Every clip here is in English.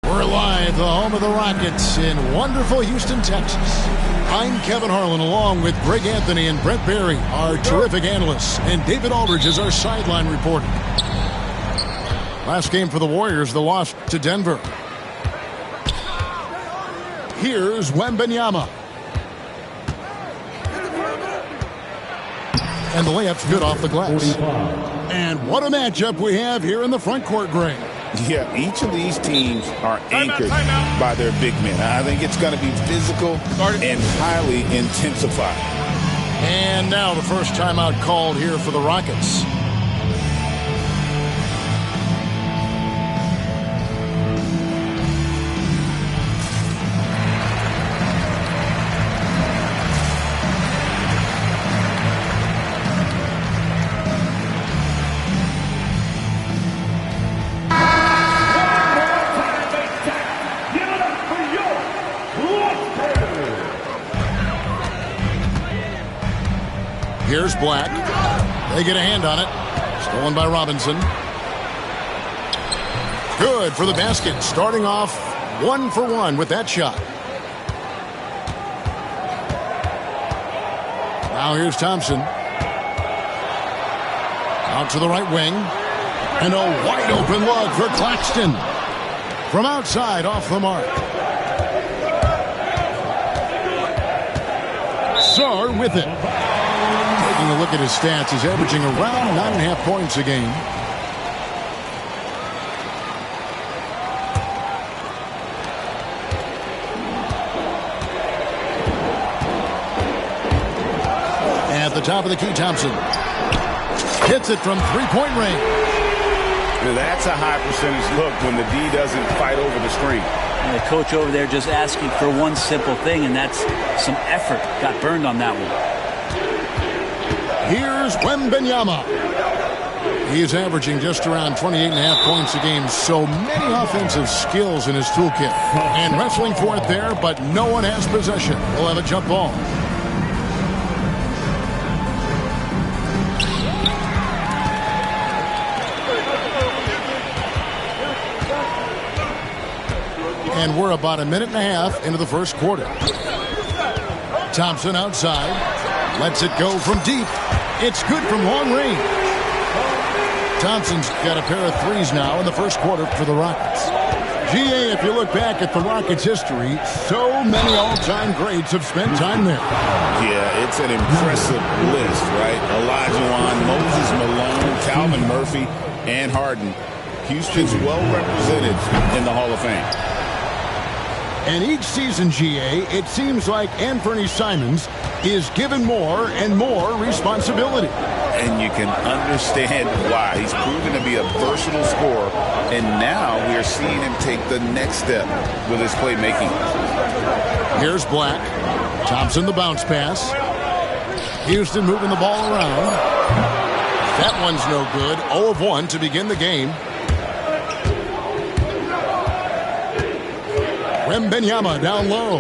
We're live, the home of the Rockets in wonderful Houston, Texas. I'm Kevin Harlan, along with Greg Anthony and Brent Barry, our terrific analysts, and David Aldridge is our sideline reporter. Last game for the Warriors, the loss to Denver. Here's Wembanyama. And the layup's good off the glass. And what a matchup we have here in the front court, Greg. Yeah, each of these teams are anchored by their big men. I think it's going to be physical and highly intensified. And now the first timeout called here for the Rockets. Here's Black. They get a hand on it. Stolen by Robinson. Good for the basket. Starting off 1 for 1 with that shot. Now here's Thompson. Out to the right wing. And a wide open look for Claxton. From outside, off the mark. Sarr with it. Taking a look at his stats, he's averaging around 9.5 points a game. At the top of the key, Thompson hits it from three-point range. That's a high percentage look when the D doesn't fight over the screen. And the coach over there just asking for one simple thing, and that's some effort. Got burned on that one. Here's Wembanyama. He is averaging just around 28.5 points a game. So many offensive skills in his toolkit. And wrestling for it there, but no one has possession. We'll have a jump ball. And we're about a minute and a half into the first quarter. Thompson outside. Lets it go from deep. It's good from long range. Thompson's got a pair of threes now in the first quarter for the Rockets. GA, if you look back at the Rockets' history, so many all-time greats have spent time there. Yeah, it's an impressive list, right? Olajuwon, Moses Malone, Calvin Murphy, and Harden. Houston's well represented in the Hall of Fame. And each season, GA, it seems like Anthony Simons is given more and more responsibility. And you can understand why. He's proven to be a versatile scorer, and now we are seeing him take the next step with his playmaking. Here's Black. Thompson the bounce pass. Houston moving the ball around. That one's no good. 0 of 1 to begin the game. Wembanyama down low.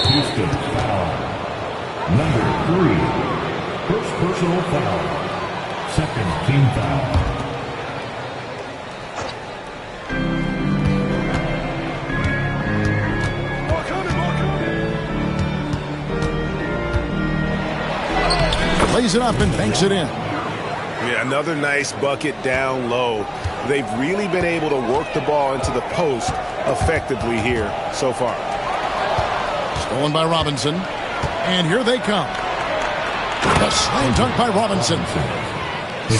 Houston foul. Number 3. First personal foul. Second team foul. Lays it up and banks it in. Yeah, another nice bucket down low. They've really been able to work the ball into the post effectively here so far. Stolen by Robinson. And here they come. The slam dunk by Robinson.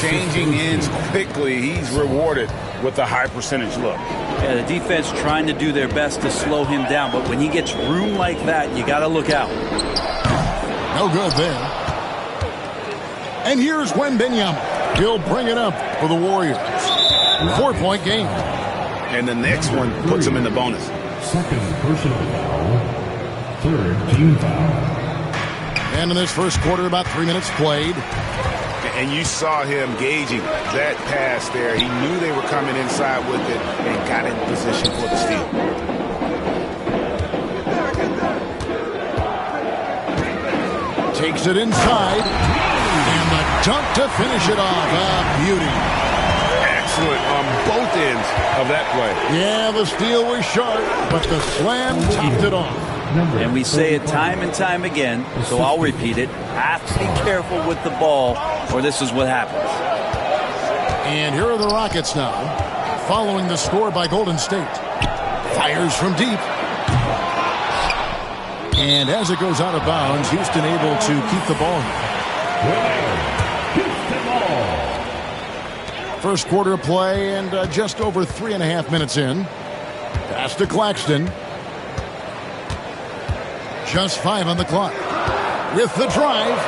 Changing ends quickly. He's rewarded with a high percentage look. Yeah, the defense trying to do their best to slow him down, but when he gets room like that, you got to look out. No good there. And here's Wembanyama. He'll bring it up for the Warriors. 4-point game. And the next one puts him in the bonus. Second personal foul. Third team foul. And in this first quarter, about 3 minutes played. And you saw him gauging that pass there. He knew they were coming inside with it and got in position for the steal. Takes it inside. And the dunk to finish it off. Beauty. Excellent on both ends of that play. Yeah, the steal was sharp, but the slam topped it off. And we say it time and time again, so I'll repeat it. Have to be careful with the ball, or this is what happens. And here are the Rockets now, following the score by Golden State. Fires from deep. And as it goes out of bounds, Houston able to keep the ball. First quarter of play and just over 3.5 minutes in. Pass to Claxton. Just 5 on the clock. With the drive.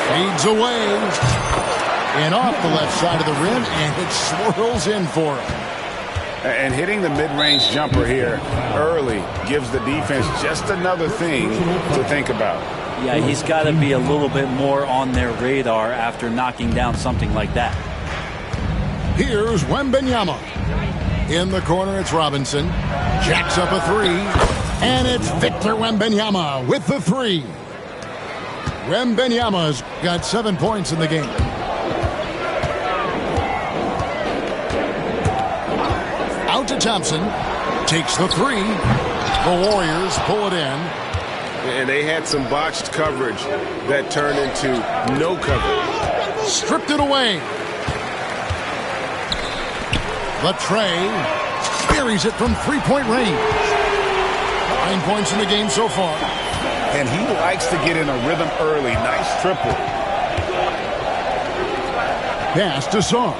Fades away. And off the left side of the rim, and it swirls in for him. And hitting the mid-range jumper here early gives the defense just another thing to think about. Yeah, he's got to be a little bit more on their radar after knocking down something like that. Here's Wembanyama. In the corner, it's Robinson. Jacks up a 3. And it's Victor Wembanyama with the 3. Wembanyama's got 7 points in the game. Out to Thompson. Takes the 3. The Warriors pull it in. And they had some botched coverage that turned into no coverage. Stripped it away. Latrey buries it from 3-point range. 9 points in the game so far. And he likes to get in a rhythm early. Nice triple. Pass to Song.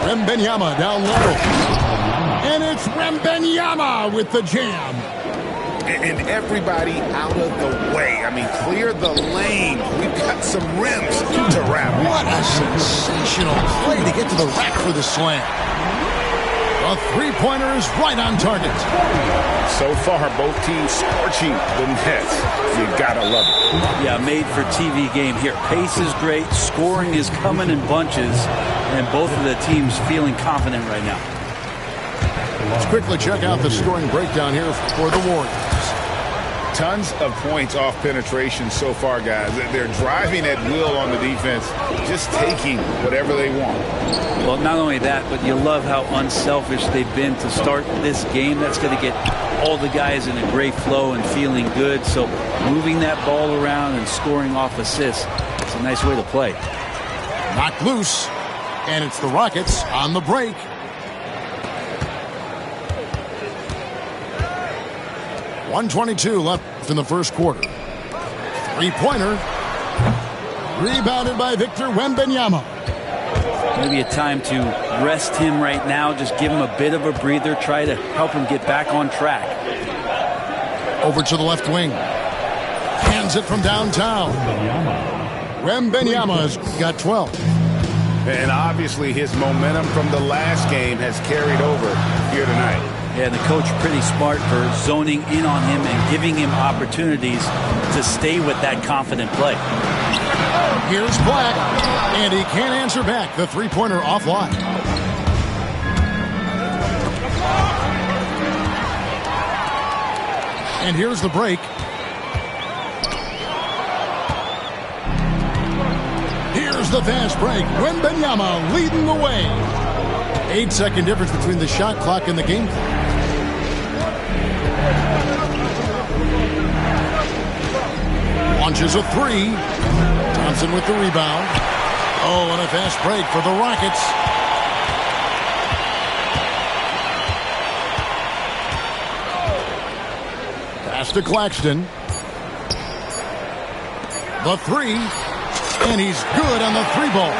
Wembanyama down low. And it's Wembanyama with the jam. And everybody out of the way. I mean, clear the lane. We've got some rims to wrap. What a sensational play to get to the rack for the slam. A 3-pointer is right on target. So far, both teams scorching the nets. You gotta love it. Yeah, made for TV game here. Pace is great. Scoring is coming in bunches. And both of the teams feeling confident right now. Let's quickly check out the scoring breakdown here for the Warriors. Tons of points off penetration so far, guys. They're driving at will on the defense, just taking whatever they want. Well, not only that, but you love how unselfish they've been to start this game. That's going to get all the guys in a great flow and feeling good. So moving that ball around and scoring off assists, it's a nice way to play. Knocked loose, and it's the Rockets on the break. .122 left in the first quarter. 3-pointer. Rebounded by Victor Wembanyama. Maybe a time to rest him right now. Just give him a bit of a breather. Try to help him get back on track. Over to the left wing. Hands it from downtown. Wembanyama's got 12. And obviously his momentum from the last game has carried over here tonight. Yeah, the coach pretty smart for zoning in on him and giving him opportunities to stay with that confident play. Here's Black, and he can't answer back. The three-pointer offline. And here's the break. Here's the fast break. Wembanyama leading the way. 8-second difference between the shot clock and the game clock. Launches a three. Thompson with the rebound. Oh, and a fast break for the Rockets. Pass to Claxton. The three. And he's good on the three ball.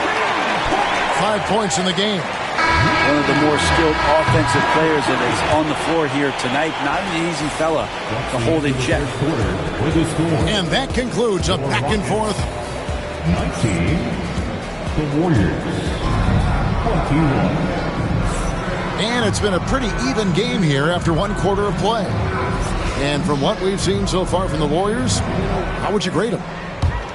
5 points in the game. One of the more skilled offensive players that is on the floor here tonight. Not an easy fella to hold in check. And that concludes a back and forth. 19, the Warriors, 21. And it's been a pretty even game here after one quarter of play. And from what we've seen so far from the Warriors, how would you grade them?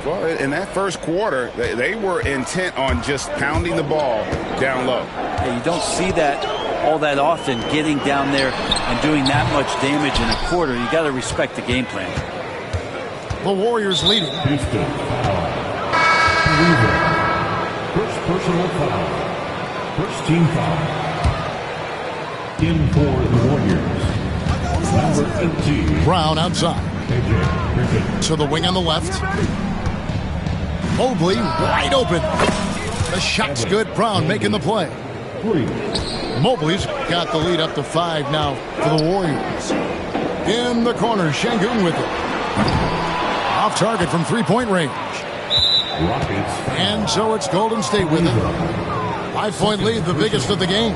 Well, in that first quarter, they were intent on just pounding the ball down low. Yeah, you don't see that all that often, getting down there and doing that much damage in a quarter. You got to respect the game plan. The Warriors leading. Houston foul. First personal foul. First team foul. In for the Warriors. Number 18. Brown outside. AJ Griffin. To the wing on the left. Mobley wide open. The shot's good. Brown making the play. 3. Mobley's got the lead up to 5 now for the Warriors. In the corner, Şengün with it. Off target from three-point range. Rockets. And so it's Golden State with it. 5-point lead, the biggest of the game.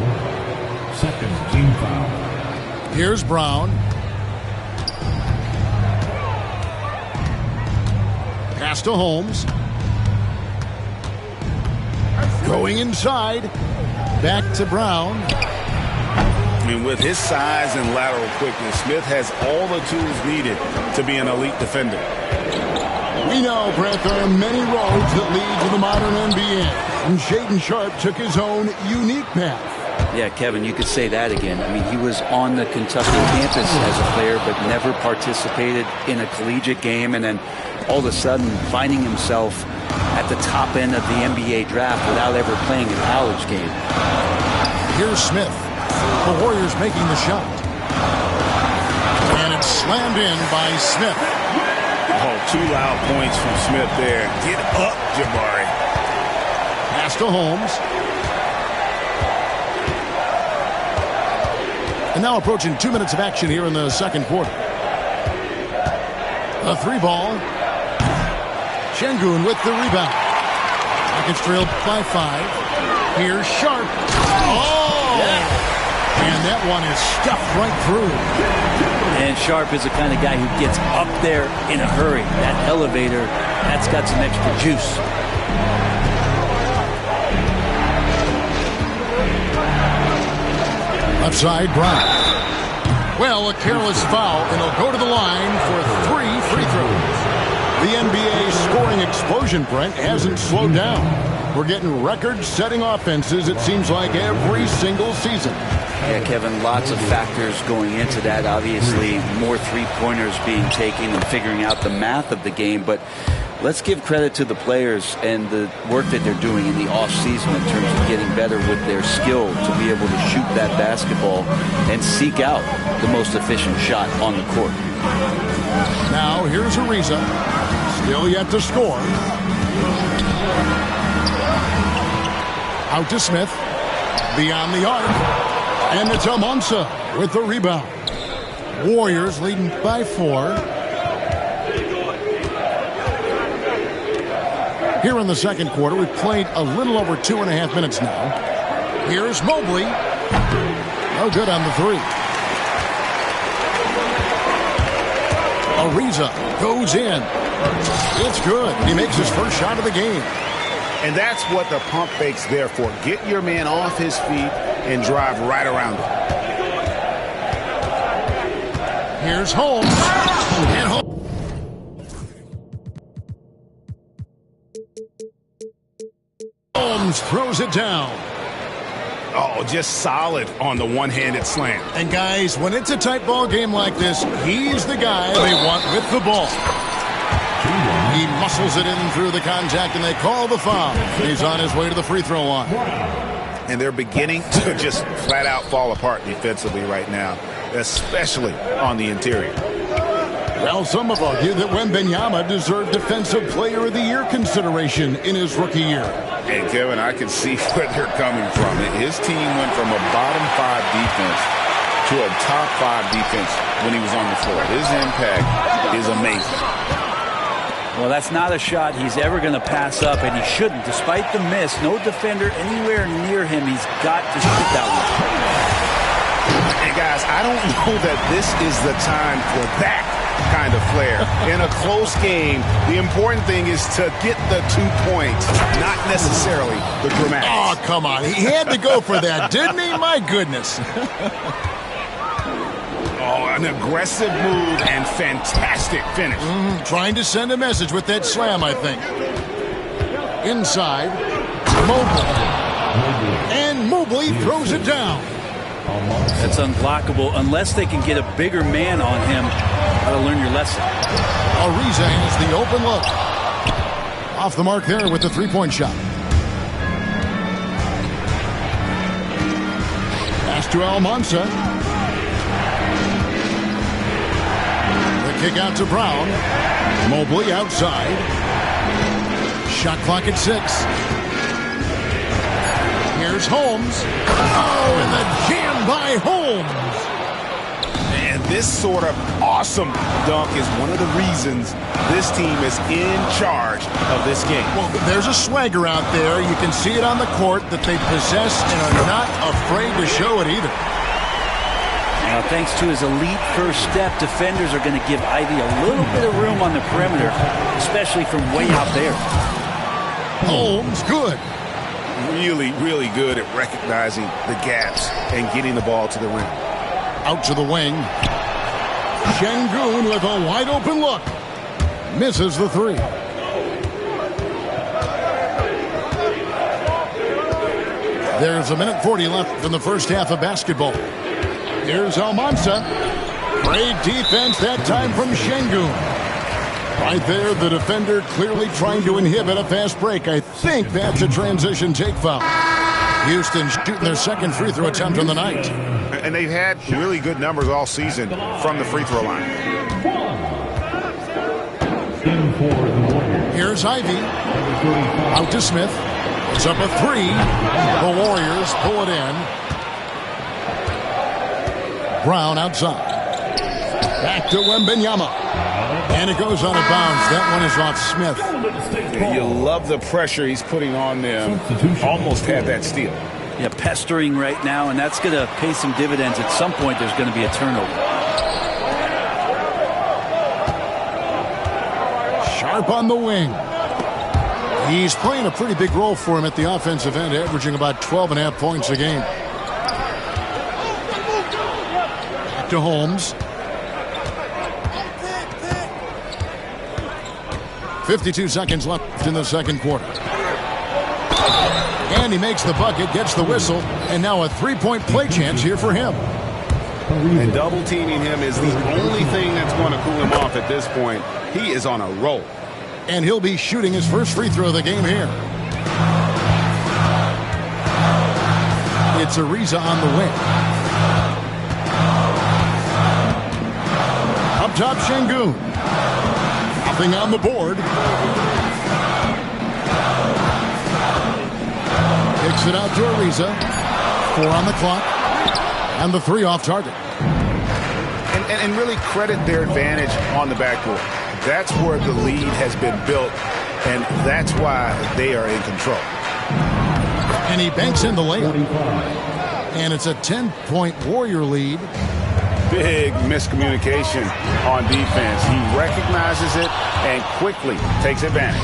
Second team foul. Here's Brown. Pass to Holmes. Going inside. Back to Brown. I mean, with his size and lateral quickness, Smith has all the tools needed to be an elite defender. We know, Brett, there are many roads that lead to the modern NBA. And Shaedon Sharpe took his own unique path. Yeah, Kevin, you could say that again. I mean, he was on the Kentucky campus as a player, but never participated in a collegiate game. And then all of a sudden finding himself at the top end of the NBA draft without ever playing a college game. Here's Smith. The Warriors making the shot. And it's slammed in by Smith. Oh, 2 loud points from Smith there. Get up, Jabari. Pass to Holmes. And now approaching 2 minutes of action here in the second quarter. A three ball. Şengün with the rebound. Rockets trailed by 5. Here's Sharpe. Oh! Yeah. And that one is stuffed right through. And Sharpe is the kind of guy who gets up there in a hurry. That elevator, that's got some extra juice. Left side, Brown. Well, a careless foul, and he'll go to the line for 3 free throws. The NBA scoring explosion, Brent, hasn't slowed down. We're getting record-setting offenses, it seems like, every single season. Yeah, Kevin, lots of factors going into that. Obviously, more three-pointers being taken and figuring out the math of the game. But let's give credit to the players and the work that they're doing in the offseason in terms of getting better with their skill to be able to shoot that basketball and seek out the most efficient shot on the court. Now, here's Ariza. Still yet to score. Out to Smith. Beyond the arc. And it's Almansa with the rebound. Warriors leading by 4. Here in the second quarter, we've played a little over 2.5 minutes now. Here's Mobley. No good on the 3. Ariza goes in. It's good. He makes his first shot of the game. And that's what the pump fake's there for. Get your man off his feet and drive right around him. Here's Holmes. And Holmes. Holmes throws it down. Oh, just solid on the one-handed slam. And guys, when it's a tight ball game like this, he's the guy they want with the ball. He muscles it in through the contact, and they call the foul. He's on his way to the free throw line. And they're beginning to just flat out fall apart defensively right now, especially on the interior. Well, some have argued that Wembanyama deserved Defensive Player of the Year consideration in his rookie year. And Kevin, I can see where they're coming from. His team went from a bottom 5 defense to a top 5 defense when he was on the floor. His impact is amazing. Well, that's not a shot he's ever going to pass up, and he shouldn't. Despite the miss, no defender anywhere near him. He's got to shoot that one. And guys, I don't know that this is the time for that kind of flair. In a close game, the important thing is to get the 2 points, not necessarily the dramatics. Oh, come on. He had to go for that, didn't he? My goodness. Oh, an aggressive move and fantastic finish. Trying to send a message with that slam, I think. Inside, Mobley. And Mobley throws it down. That's unblockable unless they can get a bigger man on him. Got to learn your lesson. Ariza has the open look. Off the mark there with the three-point shot. Pass to Almanza. Kick out to Brown. Mobley outside. Shot clock at 6. Here's Holmes. Oh, and the jam by Holmes. And this sort of awesome dunk is one of the reasons this team is in charge of this game. Well, there's a swagger out there. You can see it on the court that they possess and are not afraid to show it either. Now, thanks to his elite first step, defenders are going to give Ivy a little bit of room on the perimeter, especially from way out there. Holmes, good. Really, really good at recognizing the gaps and getting the ball to the rim. Out to the wing. Şengün with a wide open look. Misses the 3. There's 1:40 left in the first half of basketball. Here's Almanza. Great defense that time from Şengün. Right there, the defender clearly trying to inhibit a fast break. I think that's a transition take foul. Houston shooting their second free throw attempt on the night. And they've had really good numbers all season from the free throw line. Here's Ivy. Out to Smith. It's up a 3. The Warriors pull it in. Brown outside. Back to Wembanyama. And it goes out of bounds. That one is off Smith. You love the pressure he's putting on them. Almost had that steal. Yeah, pestering right now, and that's going to pay some dividends. At some point, there's going to be a turnover. Sharp on the wing. He's playing a pretty big role for him at the offensive end, averaging about 12.5 points a game. Back to Holmes. 52 seconds left in the second quarter. And he makes the bucket, gets the whistle, and now a three-point play chance here for him. And double teaming him is the only thing that's going to cool him off at this point. He is on a roll. And he'll be shooting his first free throw of the game here. It's Ariza on the wing. Up top, Şengün. Nothing on the board. Kicks it out to Ariza. 4 on the clock. And the 3 off target. And really credit their advantage on the backcourt. That's where the lead has been built, and that's why they are in control. And he banks in the layup. And it's a 10-point Warrior lead. Big miscommunication on defense. He recognizes it and quickly takes advantage.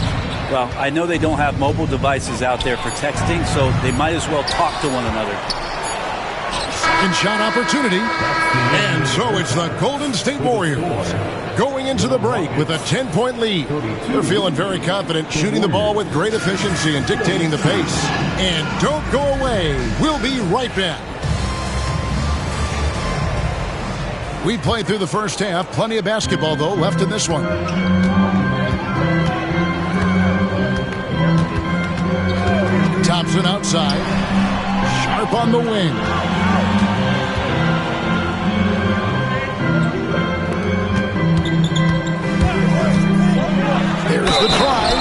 Well, I know they don't have mobile devices out there for texting, so they might as well talk to one another. Second shot opportunity. And so it's the Golden State Warriors going into the break with a 10-point lead. They're feeling very confident, shooting the ball with great efficiency and dictating the pace. And don't go away. We'll be right back. We played through the first half. Plenty of basketball, though, left in this one. Thompson outside. Sharp on the wing. There's the drive.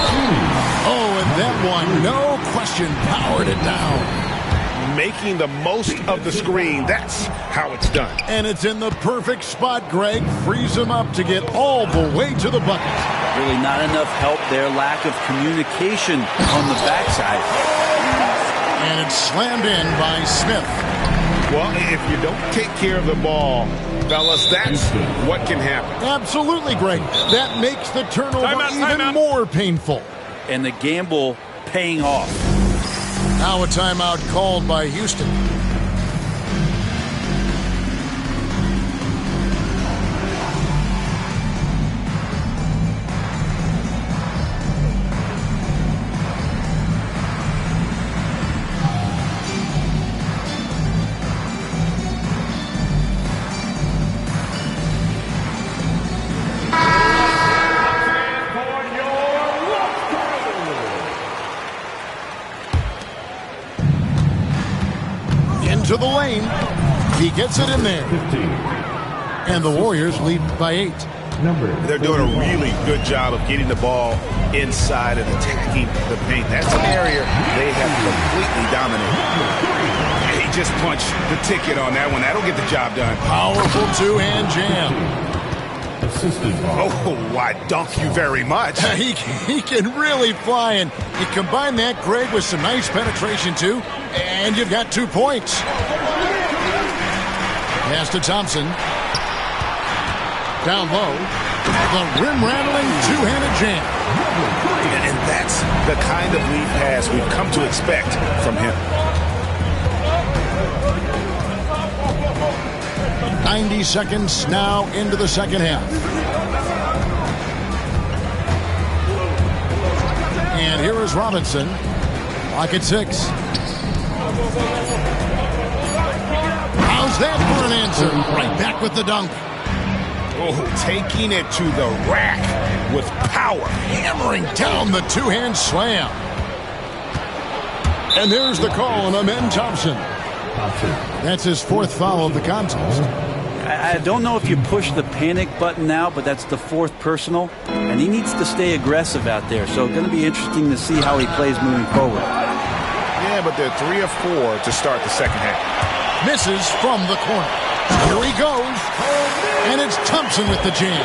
Oh, and that one, no question, powered it down. Making the most of the screen. That's how it's done. And it's in the perfect spot, Greg. Frees him up to get all the way to the bucket. Really not enough help there. Lack of communication on the backside. And it's slammed in by Smith. Well, if you don't take care of the ball, fellas, that's what can happen. Absolutely, Greg. That makes the turnover even more painful. And the gamble paying off. Now a timeout called by Houston. To the lane. He gets it in there. 15. And the Warriors lead by 8. They're doing a really good job of getting the ball inside and attacking the paint. That's an area they have completely dominated. He just punched the ticket on that one. That'll get the job done. Powerful two-hand jam. Oh, I dunk you very much. He can really fly, and you combine that, Greg, with some nice penetration, too, and you've got 2 points. Pass to Thompson. Down low. The rim-rattling two-handed jam. And that's the kind of lead pass we've come to expect from him. 90 seconds now into the second half. And here is Robinson. Clock at 6. How's that for an answer? Right back with the dunk. Oh, taking it to the rack with power. Hammering down the two-hand slam. And there's the call on Amen Thompson. That's his 4th foul of the contest. I don't know if you push the panic button now, but that's the 4th personal, and he needs to stay aggressive out there. So it's going to be interesting to see how he plays moving forward. Yeah, but they're 3 of 4 to start the second half. Misses from the corner. Here he goes, and it's Thompson with the jam.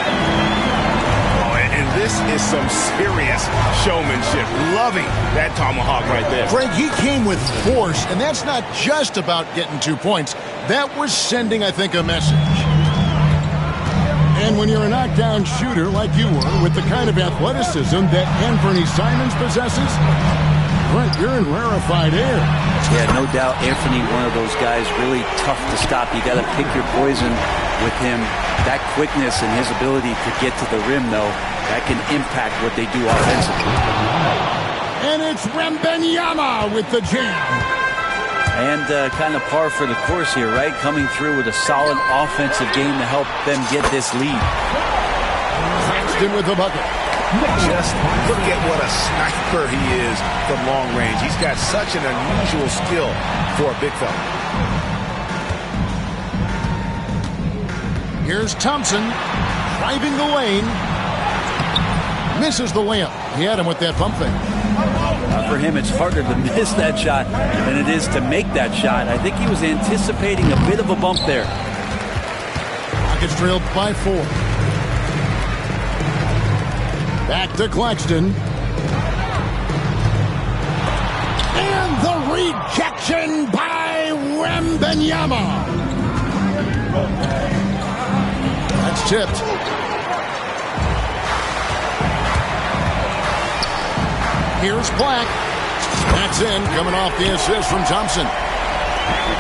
Oh, and this is some serious showmanship. Loving that tomahawk right there. Greg, he came with force, and that's not just about getting 2 points. That was sending, I think, a message. And when you're a knockdown shooter like you were, with the kind of athleticism that Anthony Simons possesses, Brent, you're in rarefied air. Yeah, no doubt Anthony, one of those guys, really tough to stop. You got to pick your poison with him. That quickness and his ability to get to the rim, though, that can impact what they do offensively. And it's Wembanyama with the jam. And kind of par for the course here, right? Coming through with a solid offensive game to help them get this lead. Claxton with the bucket. Just look at what a sniper he is from long range. He's got such an unusual skill for a big fella. Here's Thompson driving the lane. Misses the layup. He had him with that pump fake. For him, it's harder to miss that shot than it is to make that shot. I think he was anticipating a bit of a bump there. Rockets trailed by 4. Back to Claxton. And the rejection by Wembanyama. That's tipped. Here's Black. That's in, coming off the assist from Thompson.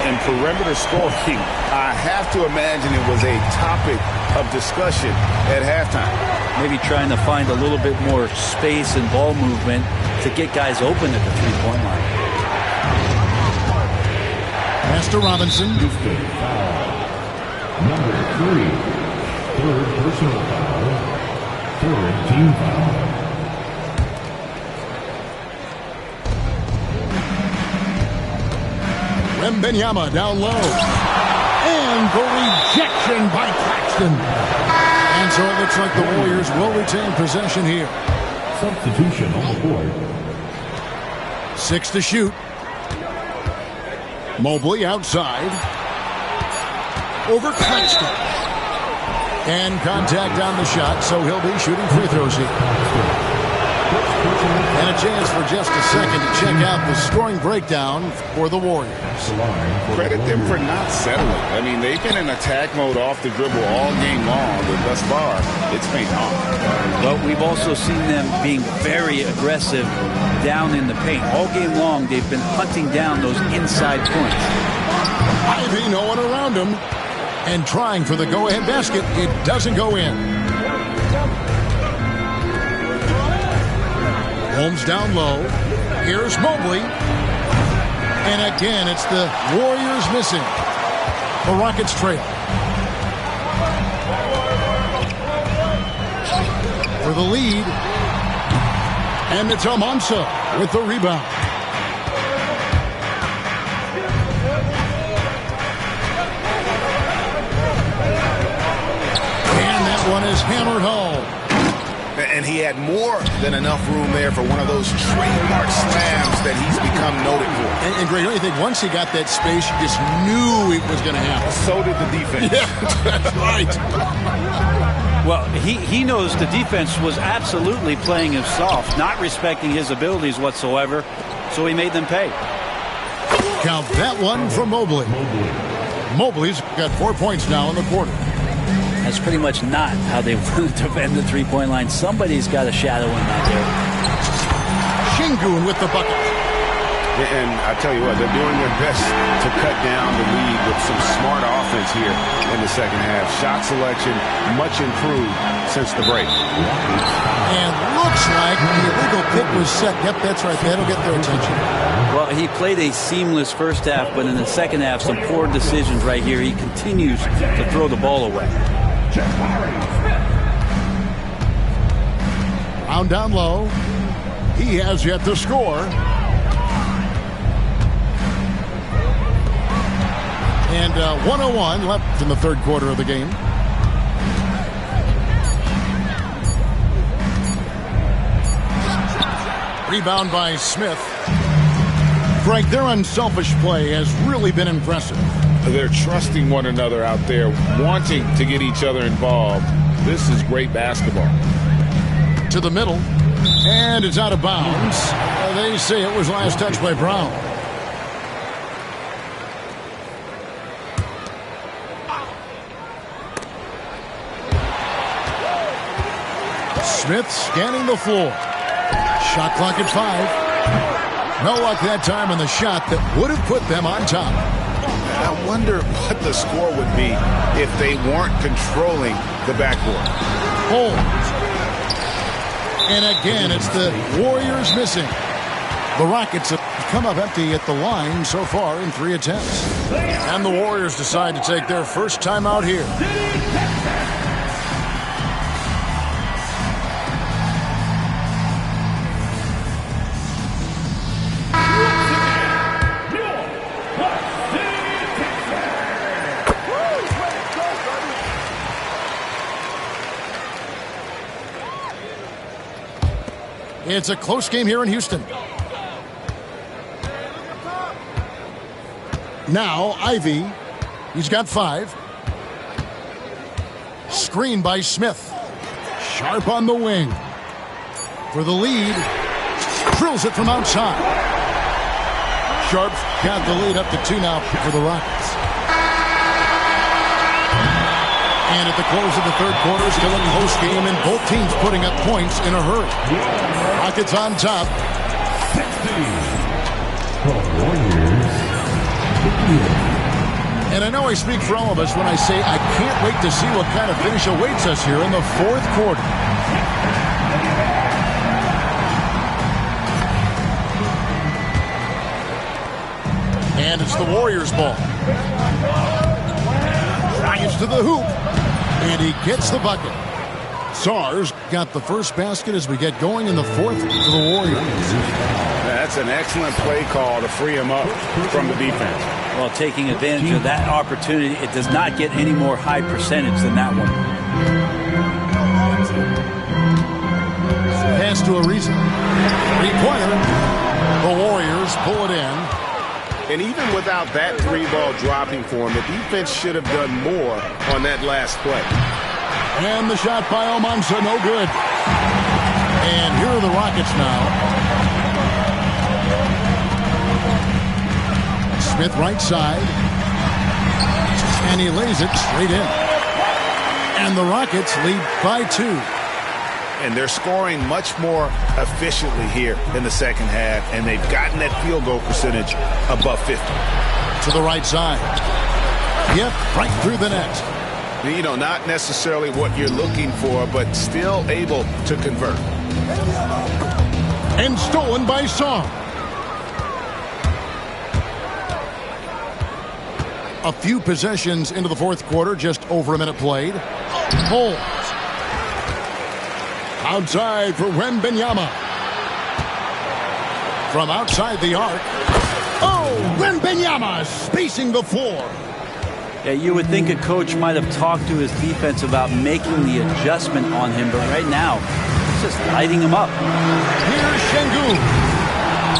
And perimeter scoring, I have to imagine it was a topic of discussion at halftime. Maybe trying to find a little bit more space and ball movement to get guys open at the three-point line. Pass to Robinson. Houston foul. Number 3. Third personal foul. Third team foul. Wembanyama down low. And the rejection by Claxton. And so it looks like the Warriors will retain possession here. Substitution on the board. 6 to shoot. Mobley outside. Over Claxton. And contact on the shot, so he'll be shooting free throws here. And a chance for just a second to check out the scoring breakdown for the Warriors. Credit them for not settling. I mean, they've been in attack mode off the dribble all game long, but thus far, it's paid off. But we've also seen them being very aggressive down in the paint. All game long, they've been hunting down those inside points. Ivy, no one around him. And trying for the go-ahead basket. It doesn't go in. Holmes down low. Here's Mobley. And again, it's the Warriors missing. The Rockets trail. For the lead. And it's Almansa with the rebound. And that one is hammered home. And he had more than enough room there for one of those trademark slams that he's become noted for. And Greg, don't you think once he got that space, you just knew it was going to happen? So did the defense. Yeah, that's right. Well, he knows the defense was absolutely playing him soft, not respecting his abilities whatsoever, so he made them pay. Count that one from Mobley. Mobley's got 4 points now in the quarter. That's pretty much not how they want to defend the three-point line. Somebody's got to shadow him out there. Şengün with the bucket. And I tell you what, they're doing their best to cut down the lead with some smart offense here in the second half. Shot selection much improved since the break. And looks like the illegal pick was set. Yep, that's right. That'll get their attention. Well, he played a seamless first half, but in the second half, some poor decisions right here. He continues to throw the ball away. Brown down low. He has yet to score. And 1:01 left in the third quarter of the game. Rebound by Smith. Greg, their unselfish play has really been impressive. They're trusting one another out there, wanting to get each other involved. This is great basketball. To the middle. And it's out of bounds. They say it was last touched by Brown. Smith scanning the floor. Shot clock at 5. No luck that time on the shot that would have put them on top. I wonder what the score would be if they weren't controlling the backboard. Holmes. And again, it's the Warriors missing. The Rockets have come up empty at the line so far in 3 attempts. And the Warriors decide to take their first time out here. It's a close game here in Houston. Now, Ivy. He's got 5. Screen by Smith. Sharp on the wing. For the lead. Drills it from outside. Sharp's got the lead up to 2 now for the Rockets. And at the close of the third quarter, still a close game, and both teams putting up points in a hurry. Rockets on top. 60. The Warriors 58. And I know I speak for all of us when I say I can't wait to see what kind of finish awaits us here in the fourth quarter. And it's the Warriors' ball. Drives to the hoop. And he gets the bucket. Sarr's got the first basket as we get going in the fourth for the Warriors. That's an excellent play call to free him up from the defense. Well, taking advantage of that opportunity, it does not get any more high percentage than that one. Pass to Ariza. Three-pointer. The Warriors pull it in. And even without that three-ball dropping for him, the defense should have done more on that last play. And the shot by Almanza, no good. And here are the Rockets now. Smith right side. And he lays it straight in. And the Rockets lead by 2. And they're scoring much more efficiently here in the second half, and they've gotten that field goal percentage above 50. To the right side. Yep, right through the net. You know, not necessarily what you're looking for, but still able to convert. And stolen by Sarr. A few possessions into the fourth quarter, just over a minute played. Holmes. Outside for Wembanyama. From outside the arc. Oh, Wembanyama spacing the floor. Yeah, you would think a coach might have talked to his defense about making the adjustment on him, but right now, he's just lighting him up. Here's Şengün.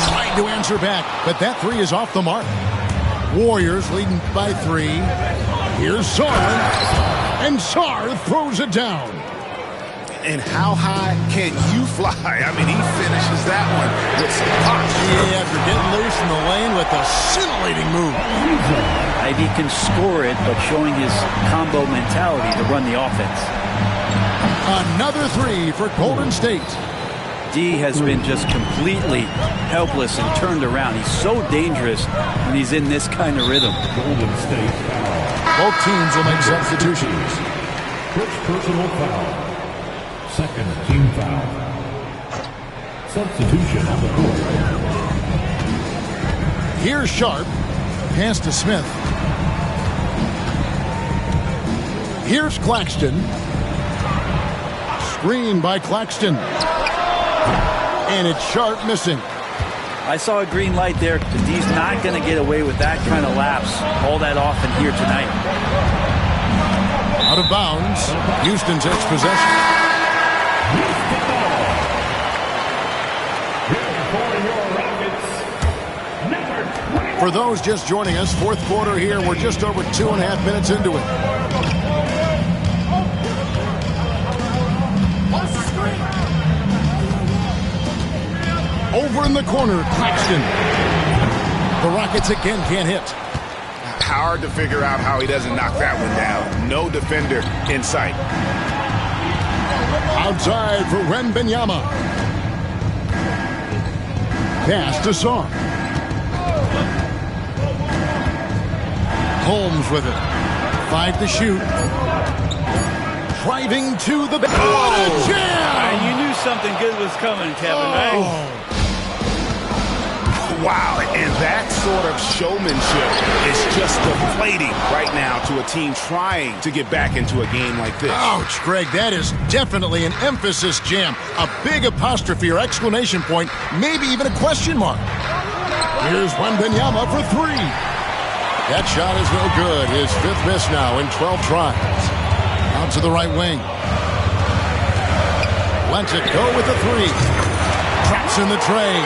Trying to answer back, but that three is off the mark. Warriors leading by 3. Here's Sarr. And Sarr throws it down. And how high can you fly? I mean, he finishes that one with some pop. Yeah, after getting loose in the lane with a scintillating move. Ivy can score it, but showing his combo mentality to run the offense. Another 3 for Golden State. D has been just completely helpless and turned around. He's so dangerous when he's in this kind of rhythm. Golden State foul. Both teams will make substitutions. First personal foul. Second team foul. Substitution on the court. Here's Sharp. Pass to Smith. Here's Claxton. Screen by Claxton. And it's Sharp missing. I saw a green light there. The D's not going to get away with that kind of lapse all that often here tonight. Out of bounds. Houston takes possession. For those just joining us, fourth quarter here. We're just over 2.5 minutes into it. Over in the corner, Claxton. The Rockets again can't hit. Hard to figure out how he doesn't knock that one down. No defender in sight. Outside for Wembanyama. Pass to Sarr. Holmes with it. 5 to shoot. Driving to the... What a jam! You knew something good was coming, Kevin, right? Wow, and that sort of showmanship is just deflating right now to a team trying to get back into a game like this. Ouch, Greg, that is definitely an emphasis jam. A big apostrophe or exclamation point, maybe even a question mark. Here's Wembanyama for 3. That shot is no good. His 5th miss now in 12 tries. Out to the right wing. Lets it go with the 3. Traps in the tray.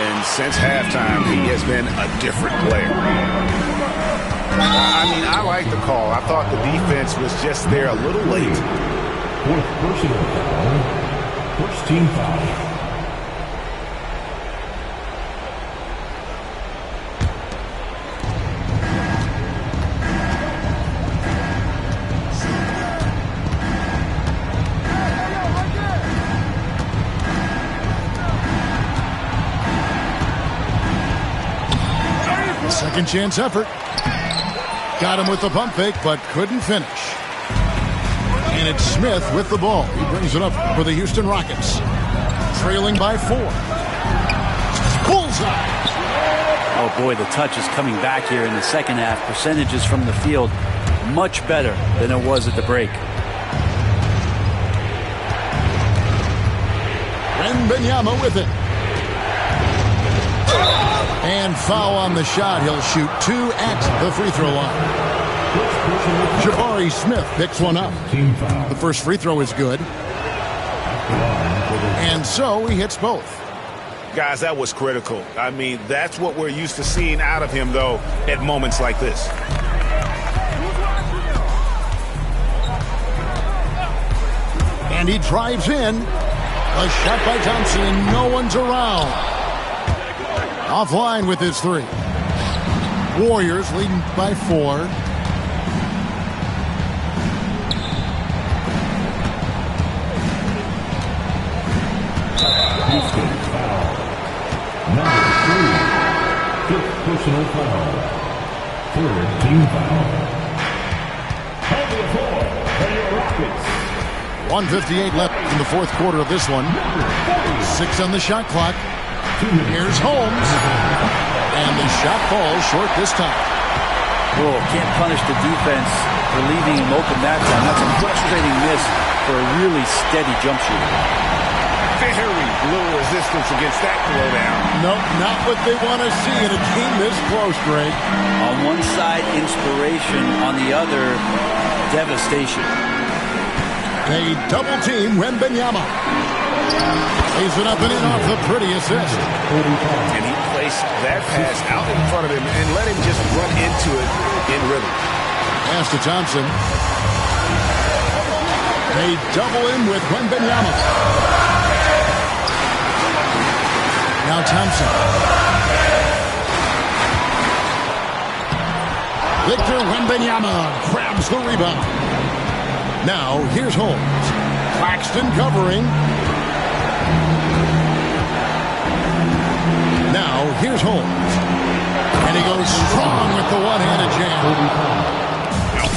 And since halftime, he has been a different player. I mean, I like the call. I thought the defense was just there a little late. Fourth personal foul. First team foul. Second chance effort. Got him with the pump fake, but couldn't finish. And it's Smith with the ball. He brings it up for the Houston Rockets. Trailing by 4. Bullseye. Oh, boy, the touch is coming back here in the second half. Percentages from the field much better than it was at the break. Wembanyama with it. And foul on the shot. He'll shoot 2 at the free throw line. Jabari Smith picks one up. The first free throw is good. And so he hits both. Guys, that was critical. I mean, that's what we're used to seeing out of him, though, at moments like this. And he drives in. A shot by Thompson, and no one's around. Offline with his 3. Warriors leading by 4. Houston foul. Number 3. 5th personal foul. 3rd team foul. On the floor for your Rockets. 1:58 left in the fourth quarter of this one. 6 on the shot clock. Here's Holmes. And the shot falls short this time. Oh, can't punish the defense for leaving him open that time. That's a frustrating miss for a really steady jump shooter. Very little resistance against that throwdown. Nope, not what they want to see in a game this close, Greg. On one side, inspiration. On the other, devastation. They double team Wembanyama. Lays it up and in off the pretty assist. And he placed that pass out in front of him and let him just run into it in rhythm. Pass to Thompson. They double in with Wembanyama. Now Thompson. Victor Wembanyama grabs the rebound. Now here's Holmes. Claxton covering. Now here's Holmes. And he goes strong with the one-handed jam.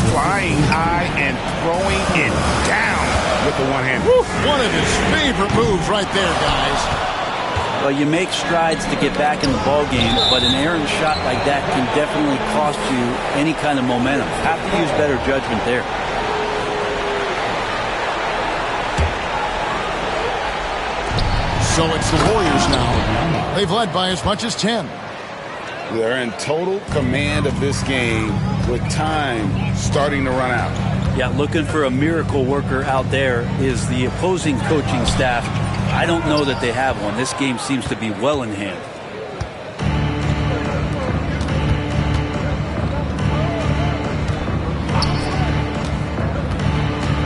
Flying high and throwing it down with the one hand. One of his favorite moves right there, guys. Well, you make strides to get back in the ball game, but an errant shot like that can definitely cost you any kind of momentum. Have to use better judgment there. So it's the Warriors now. They've led by as much as 10. They're in total command of this game with time starting to run out. Yeah, looking for a miracle worker out there is the opposing coaching staff. I don't know that they have one. This game seems to be well in hand.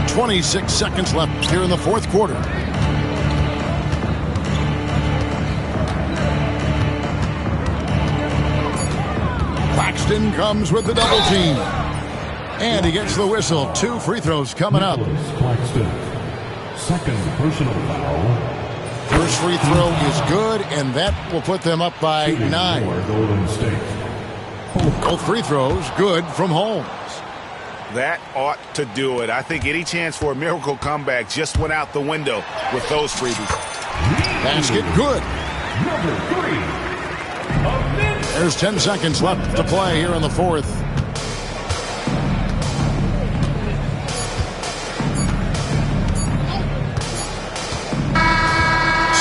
26 seconds left here in the fourth quarter. Claxton comes with the double team. And he gets the whistle. 2 free throws coming up. Claxton. Second personal foul. First free throw is good, and that will put them up by 9. Golden State. Both free throws good from Holmes. That ought to do it. I think any chance for a miracle comeback just went out the window with those freebies. Basket good. Number 3. There's 10 seconds left to play here in the fourth.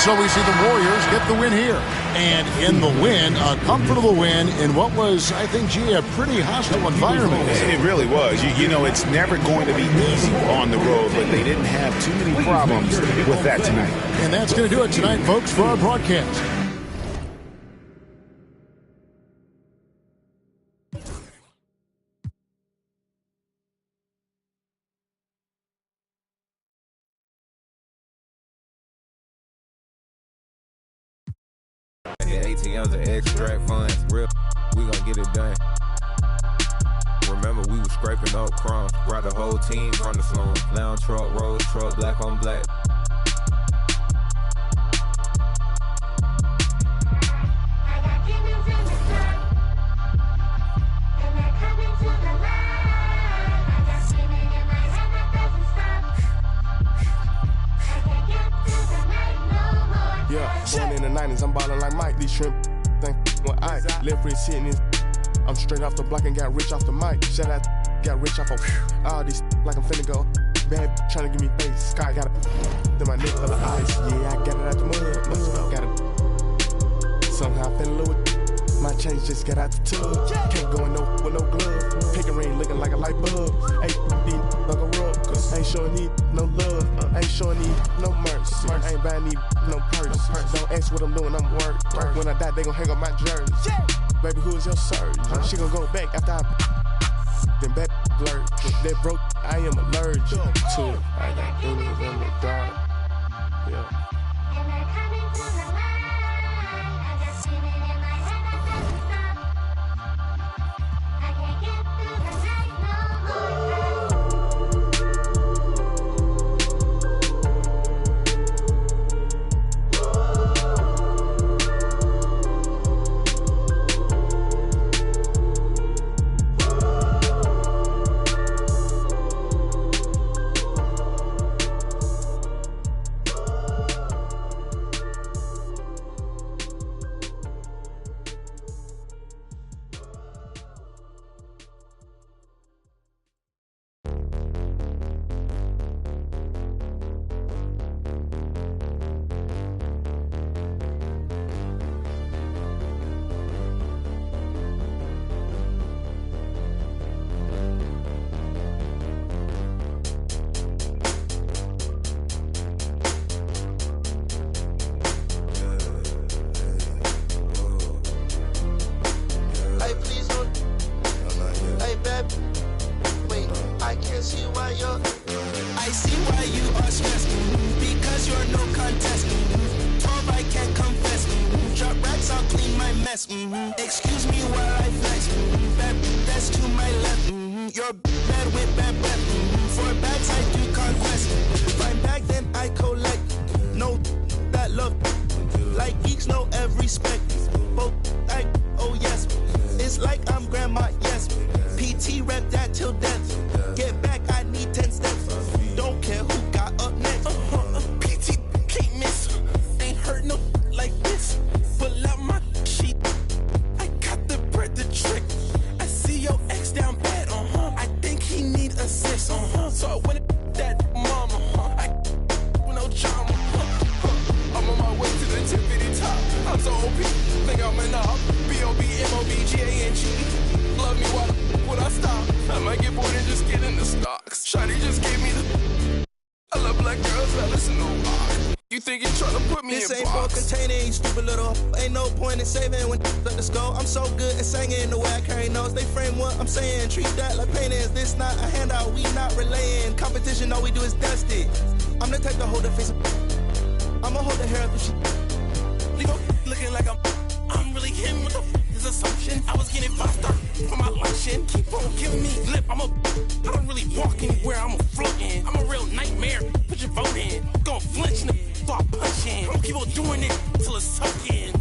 So we see the Warriors get the win here. And in the win, a comfortable win in what was, I think, a pretty hostile environment. It really was. You know, it's never going to be easy on the road, but they didn't have too many problems with that tonight. And that's going to do it tonight, folks, for our broadcast. ATMs and extract funds, real, we gon' get it done. Remember, we was scraping up crumbs, brought the whole team from the slum. Lounge truck, road truck, black on black. I got demons in the sky, and they're coming to the light. Yeah, born in the 90s, I'm ballin' like Mike. These shrimp think when I left wrist hitting this. I'm straight off the block and got rich off the mic. Shout out, got rich off of all these like I'm finna go. Bad tryna give me face. Sky got it. Then my neck full of ice. Yeah, I got it out the mud. Got it. Somehow I fell in love with. My chains just got out the tub. Can't go in no with no glove. Pick a ring looking like a light bulb. Ain't need like a rub. Ain't showing need no love. Ain't showing need no merch. Ain't buying need no purse. Don't ask what I'm doing, I'm work. When I die, they gon' hang up my jersey. Baby, who is your surgeon? She gon' go back after I then back blurred. That broke, I am allergic to it. I got demons in the dark. Yeah. Excuse me while I flex. That's to my left. You're bad with bad breath. For bags I do conquest. Find back then I collect. No that love. Like geeks know every spec. Both I oh yes. It's like I'm grandma yes. PT rep that till death. Get back I need 10 steps. Don't care who got up next. PT can't miss. Ain't heard no like this. Pull out my sheet. I got the bread the trick. I see your ex down bad, I think he need assist, So I went that mama, I no drama, I'm on my way to the tippity top. I'm so OP, think I'm a knob. B-O-B-M-O-B-G-A-N-G. Love me while would I stop? I might get bored and just get in the stocks. Shawty just gave me the. I love black girls that listen to rock. You think you're trying to put me this in ain't for containing, you stupid little. Ain't no point in saving when let the skull. I'm so good at singing the way I carry notes. They frame what I'm saying, treat that like pain is. This not a handout, we not relaying. Competition, all we do is dust it. I'm the type to hold the face. I'ma hold the hair up if she. Leave her looking like I'm really him with the this assumption. I was getting 5-star for my luncheon. Keep on giving me lip. I don't really walk anywhere. I'm a floating. I'm a real nightmare. Put your vote in. Gon' flinch and start punching. I'ma keep on doing it till it's sucking.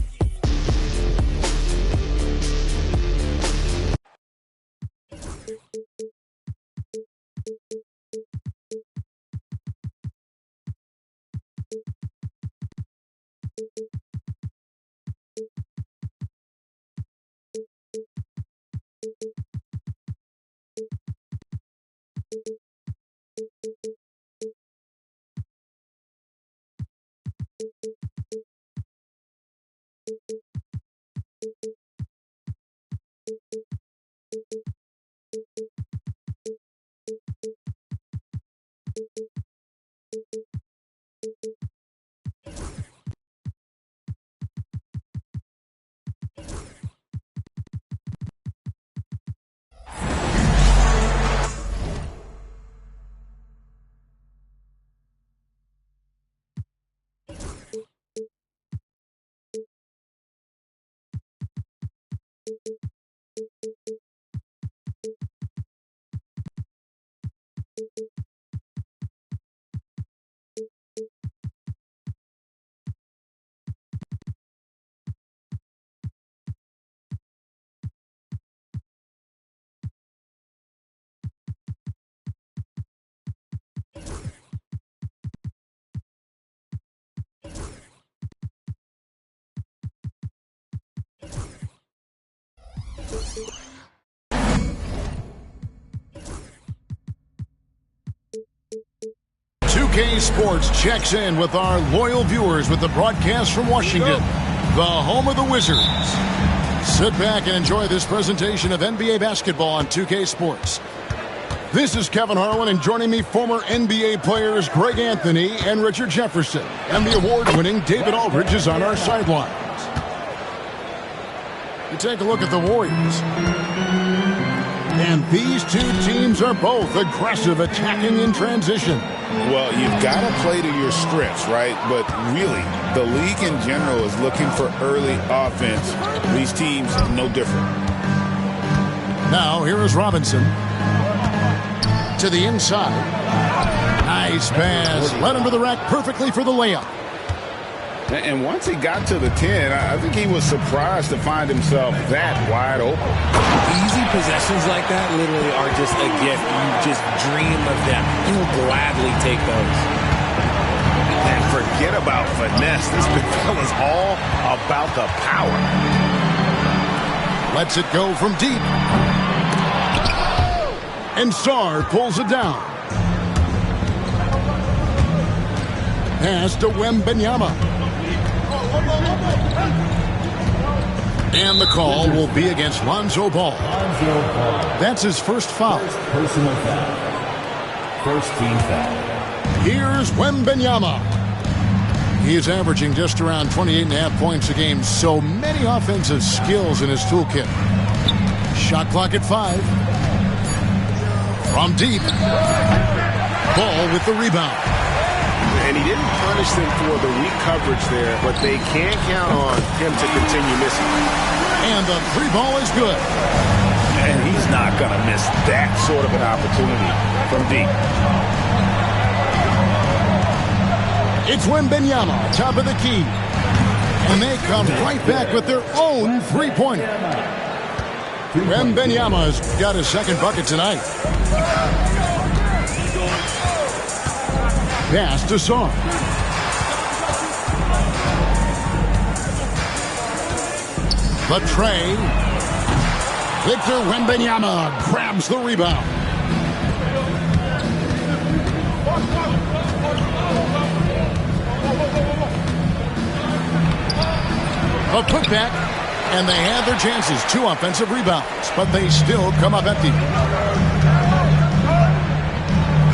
2K Sports checks in with our loyal viewers with the broadcast from Washington, the home of the Wizards. Sit back and enjoy this presentation of NBA basketball on 2K Sports. This is Kevin Harlan, and joining me, former NBA players Greg Anthony and Richard Jefferson. And the award-winning David Aldridge is on our sidelines. We take a look at the Warriors. And these two teams are both aggressive, attacking in transition. Well, you've got to play to your strengths, right? But really, the league in general is looking for early offense. These teams, no different. Now, here is Robinson. To the inside. Nice pass. Led him to the rack perfectly for the layup. And once he got to the 10, I think he was surprised to find himself that wide open. Easy possessions like that literally are just a gift. You just dream of them. He'll gladly take those. And forget about finesse. This big fella's all about the power. Lets it go from deep. And Sarr pulls it down. Pass to Wembanyama. And the call will be against Lonzo Ball. That's his first foul. Personal foul. First team foul. Here's Wembanyama. He is averaging just around 28.5 points a game. So many offensive skills in his toolkit. Shot clock at 5. From deep. Ball with the rebound. And he didn't punish them for the weak coverage there, but they can't count on him to continue missing. And the three ball is good. And he's not going to miss that sort of an opportunity from deep. It's Wembanyama, top of the key. And they come right back with their own three-pointer. Wembanyama's got his second bucket tonight. Pass to Sarr. The tray. Victor Wembanyama grabs the rebound. A putback, and they had their chances. 2 offensive rebounds, but they still come up empty.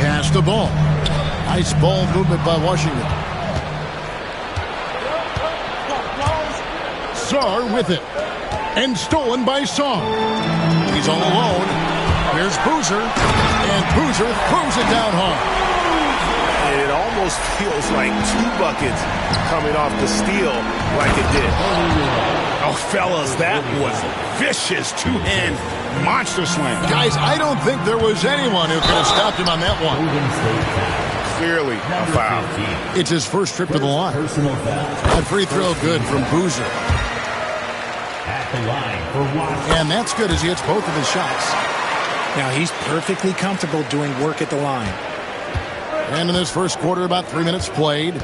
Pass the ball. Nice ball movement by Washington. Sarr with it. And stolen by Sarr. He's all alone. Here's Boozer. And Boozer throws it down hard. It almost feels like 2 buckets coming off the steal like it did. Oh, fellas, that was vicious 2-hand monster slam. Guys, I don't think there was anyone who could have stopped him on that one. Clearly a foul. It's his first trip to the line. That free throw good from Boozer. At the line for Washington. And that's good as he hits both of his shots. Now he's perfectly comfortable doing work at the line. And in this first quarter, about 3 minutes played.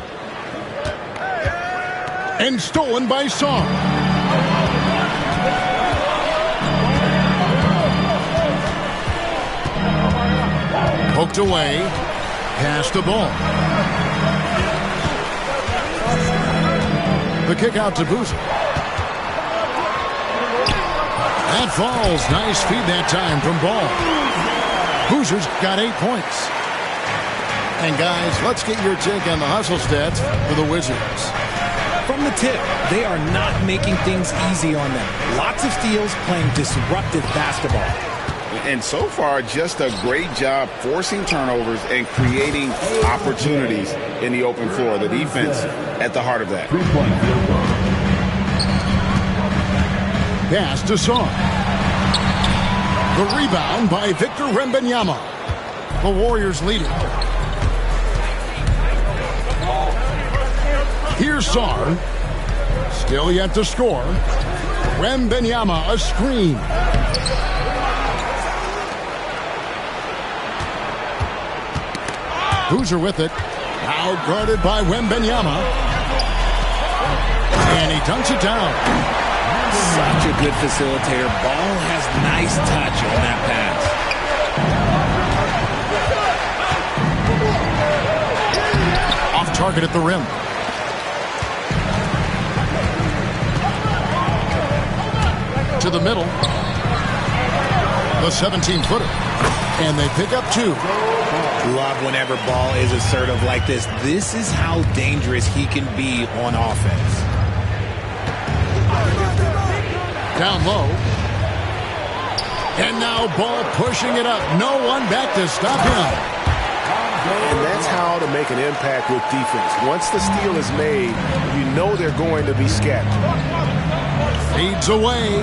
And stolen by Sarr. Poked away. Pass the ball. The kick out to Boozer. That falls. Nice feed that time from Ball. Boozer's got 8 points. And guys, let's get your take on the hustle stats for the Wizards. From the tip, they are not making things easy on them. Lots of steals, playing disruptive basketball. And so far, just a great job forcing turnovers and creating opportunities in the open floor. The defense at the heart of that. Pass to Sarr. The rebound by Victor Wembanyama. The Warriors lead it. Here's Sarr. Still yet to score. Wembanyama, a screen. Boozer with it. Now guarded by Wembanyama. And he dunks it down. Such a good facilitator. Ball has nice touch on that pass. Off target at the rim. To the middle. The 17-footer. And they pick up 2. Love whenever Ball is assertive like this. This is how dangerous he can be on offense. Down low. And now Ball pushing it up. No one back to stop him. And that's how to make an impact with defense. Once the steal is made, you know they're going to be scattered. Feeds away.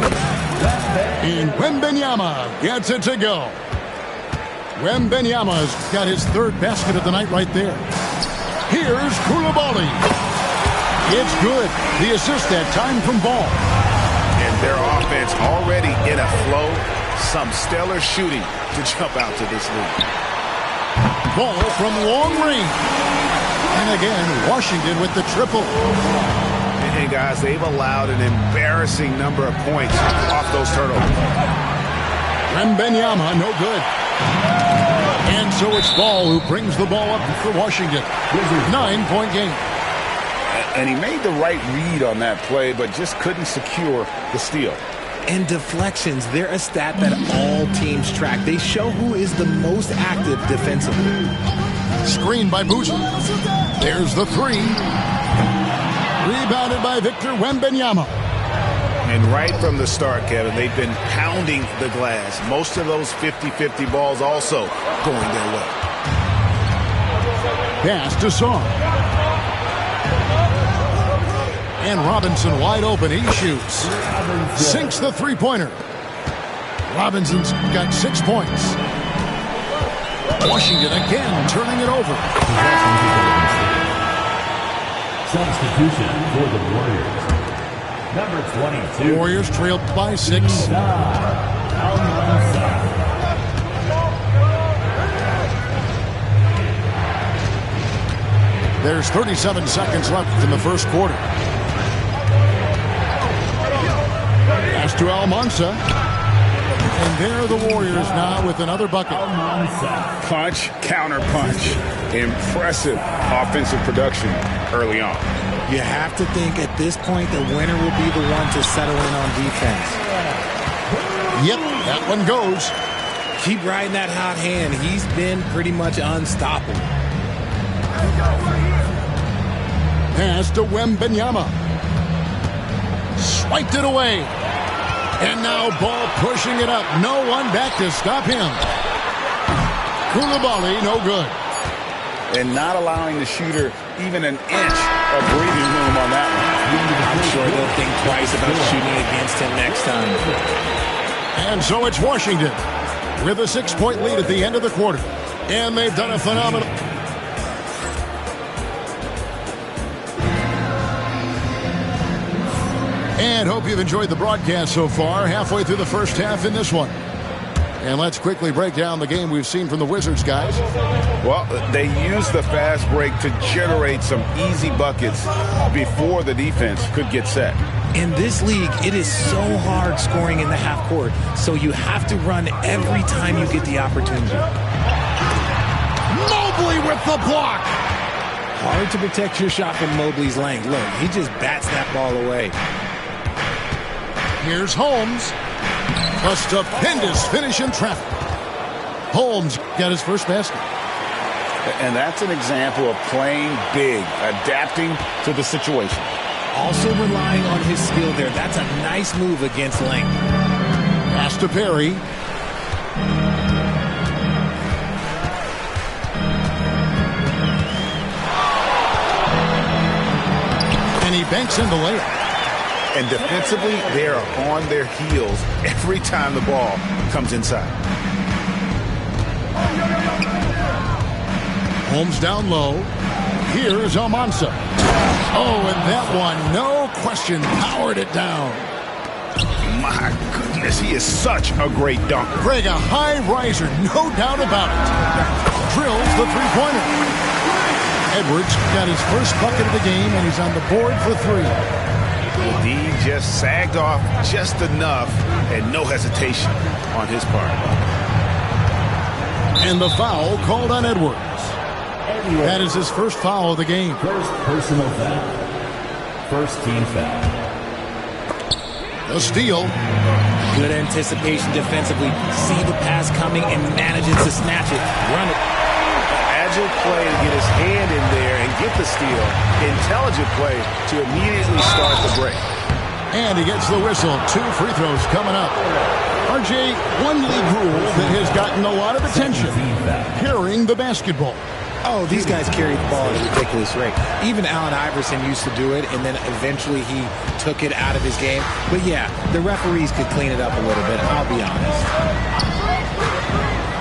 And Wembanyama gets it to go. Wembanyama's got his 3rd basket of the night right there. Here's Coulibaly. It's good. The assist that time from Ball. And their offense already in a flow. Some stellar shooting to jump out to this lead. Ball from long range. And again, Washington with the triple. And guys, they've allowed an embarrassing number of points off those turnovers. Wembanyama, no good. And so it's Ball who brings the ball up for Washington. 9-point game. And he made the right read on that play, but just couldn't secure the steal. And deflections, they're a stat that all teams track. They show who is the most active defensively. Screen by Boozer. There's the 3. Rebounded by Victor Wembanyama. And right from the start, Kevin, they've been pounding the glass. Most of those 50-50 balls also going their way. Pass to Song. And Robinson wide open. He shoots. Sinks the 3-pointer. Robinson's got 6 points. Washington again turning it over. Substitution for the Warriors. Number 22. Warriors trailed by 6. There's 37 seconds left in the first quarter. Pass to Almansa. And there are the Warriors now with another bucket. Punch, counter punch. Impressive offensive production early on. You have to think at this point the winner will be the one to settle in on defense. Yep, that one goes. Keep riding that hot hand. He's been pretty much unstoppable. Pass to Wembanyama. Swiped it away. And now Ball pushing it up. No one back to stop him. Coulibaly, no good. And not allowing the shooter even an inch of breathing room on that one. I'm sure they'll think twice about shooting against him next time. And so it's Washington with a 6-point lead at the end of the quarter. And they've done a phenomenal... And hope you've enjoyed the broadcast so far. Halfway through the first half in this one. And let's quickly break down the game we've seen from the Wizards, guys. Well, they used the fast break to generate some easy buckets before the defense could get set. In this league, it is so hard scoring in the half court, so you have to run every time you get the opportunity. Mobley with the block. Hard to protect your shot from Mobley's length. Look, he just bats that ball away. Here's Holmes. A stupendous finish in traffic. Holmes got his first basket. And that's an example of playing big, adapting to the situation. Also relying on his skill there. That's a nice move against length. Pass to Perry. And he banks in the layup. And defensively, they are on their heels every time the ball comes inside. Holmes down low. Here's Almansa. Oh, and that one, no question, powered it down. My goodness, he is such a great dunker. Greg, a high riser, no doubt about it. Drills the three-pointer. Edwards got his first bucket of the game, and he's on the board for 3. The D just sagged off just enough and no hesitation on his part. And the foul called on Edwards. That is his first foul of the game. First personal foul. First team foul. A steal. Good anticipation defensively. See the pass coming and manages to snatch it. Run it. Agile play to get his hand in there and get the steal. Intelligent play to immediately start the break. And he gets the whistle. 2 free throws coming up. RJ, one league rule that has gotten a lot of attention. Carrying the basketball. Oh, these guys carry the ball at a ridiculous rate. Even Allen Iverson used to do it, and then eventually he took it out of his game. But yeah, the referees could clean it up a little bit, I'll be honest.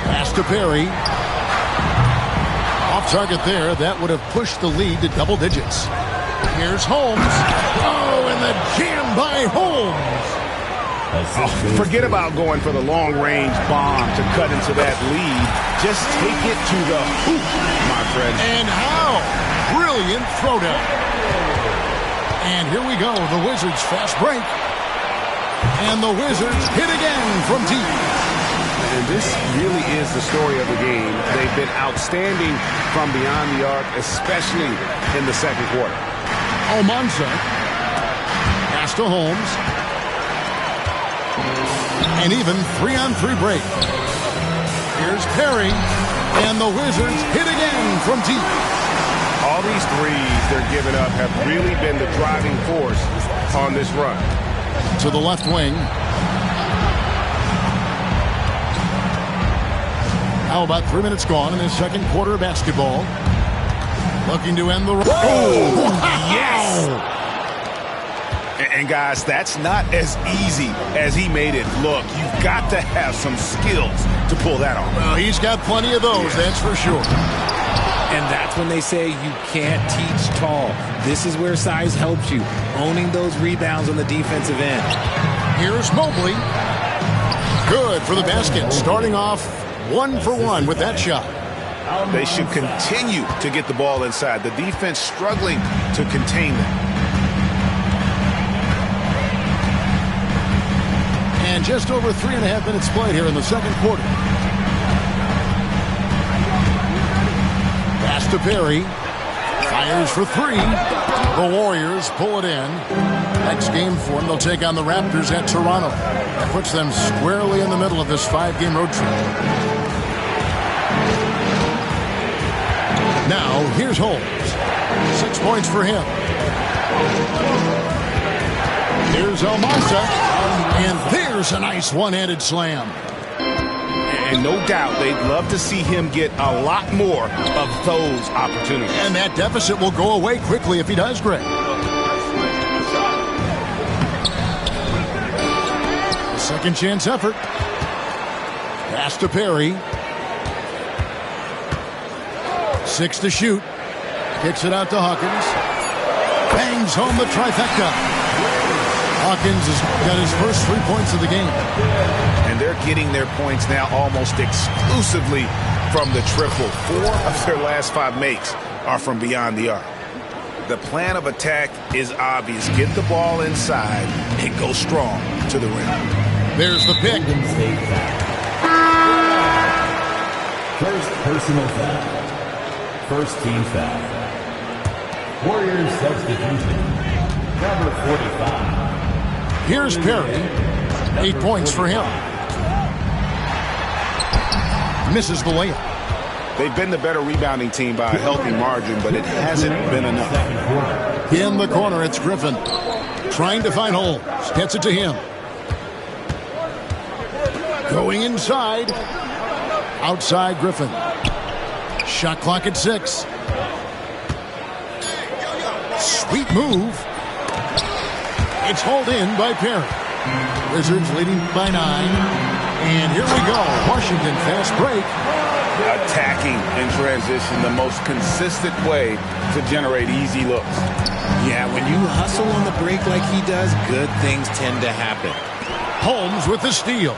Pass to Perry. Off target there. That would have pushed the lead to double digits. Here's Holmes. Oh, and the jam by Holmes. Oh, forget about going for the long-range bomb to cut into that lead. Just take it to the hoop, my friend. And how? Brilliant throwdown. And here we go. The Wizards fast break. And the Wizards hit again from deep. And this really is the story of the game. They've been outstanding from beyond the arc, especially in the second quarter. Almanza. Pass to Holmes. And even 3-on-3 break. Here's Perry. And the Wizards hit again from deep. All these threes they're giving up have really been the driving force on this run. To the left wing. How about 3 minutes gone in this second quarter of basketball? Looking to end the run. Oh, yes! And guys, that's not as easy as he made it look. You've got to have some skills to pull that off. Well, he's got plenty of those, that's for sure. And that's when they say you can't teach tall. This is where size helps you, owning those rebounds on the defensive end. Here's Mobley. Good for the basket, starting off 1 for 1 with that shot. They should continue to get the ball inside. The defense struggling to contain them. And just over 3.5 minutes played here in the second quarter. Pass to Perry. Fires for 3. The Warriors pull it in. Next game for them, they'll take on the Raptors at Toronto. That puts them squarely in the middle of this 5-game road trip. Now, here's Holmes. 6 points for him. Here's Almanza. And there's a nice one-handed slam. And no doubt they'd love to see him get a lot more of those opportunities. And that deficit will go away quickly if he does, Greg. A second chance effort. Pass to Perry. 6 to shoot. Kicks it out to Hawkins. Bangs home the trifecta. Hawkins has got his first 3 points of the game. And they're getting their points now almost exclusively from the triple. 4 of their last 5 makes are from beyond the arc. The plan of attack is obvious. Get the ball inside and go strong to the rim. There's the pick. First personal foul. First team foul. Warriors substitution. Number 45. Here's Perry. 8 points for him. Misses the layup. They've been the better rebounding team by a healthy margin, but it hasn't been enough. In the corner, it's Griffin. Trying to find Holmes. Gets it to him. Going inside. Outside Griffin. Shot clock at 6. Sweet move. It's hauled in by Perry. Wizards leading by 9. And here we go. Washington fast break. Attacking in transition, the most consistent way to generate easy looks. Yeah, when you hustle on the break like he does, good things tend to happen. Holmes with the steal.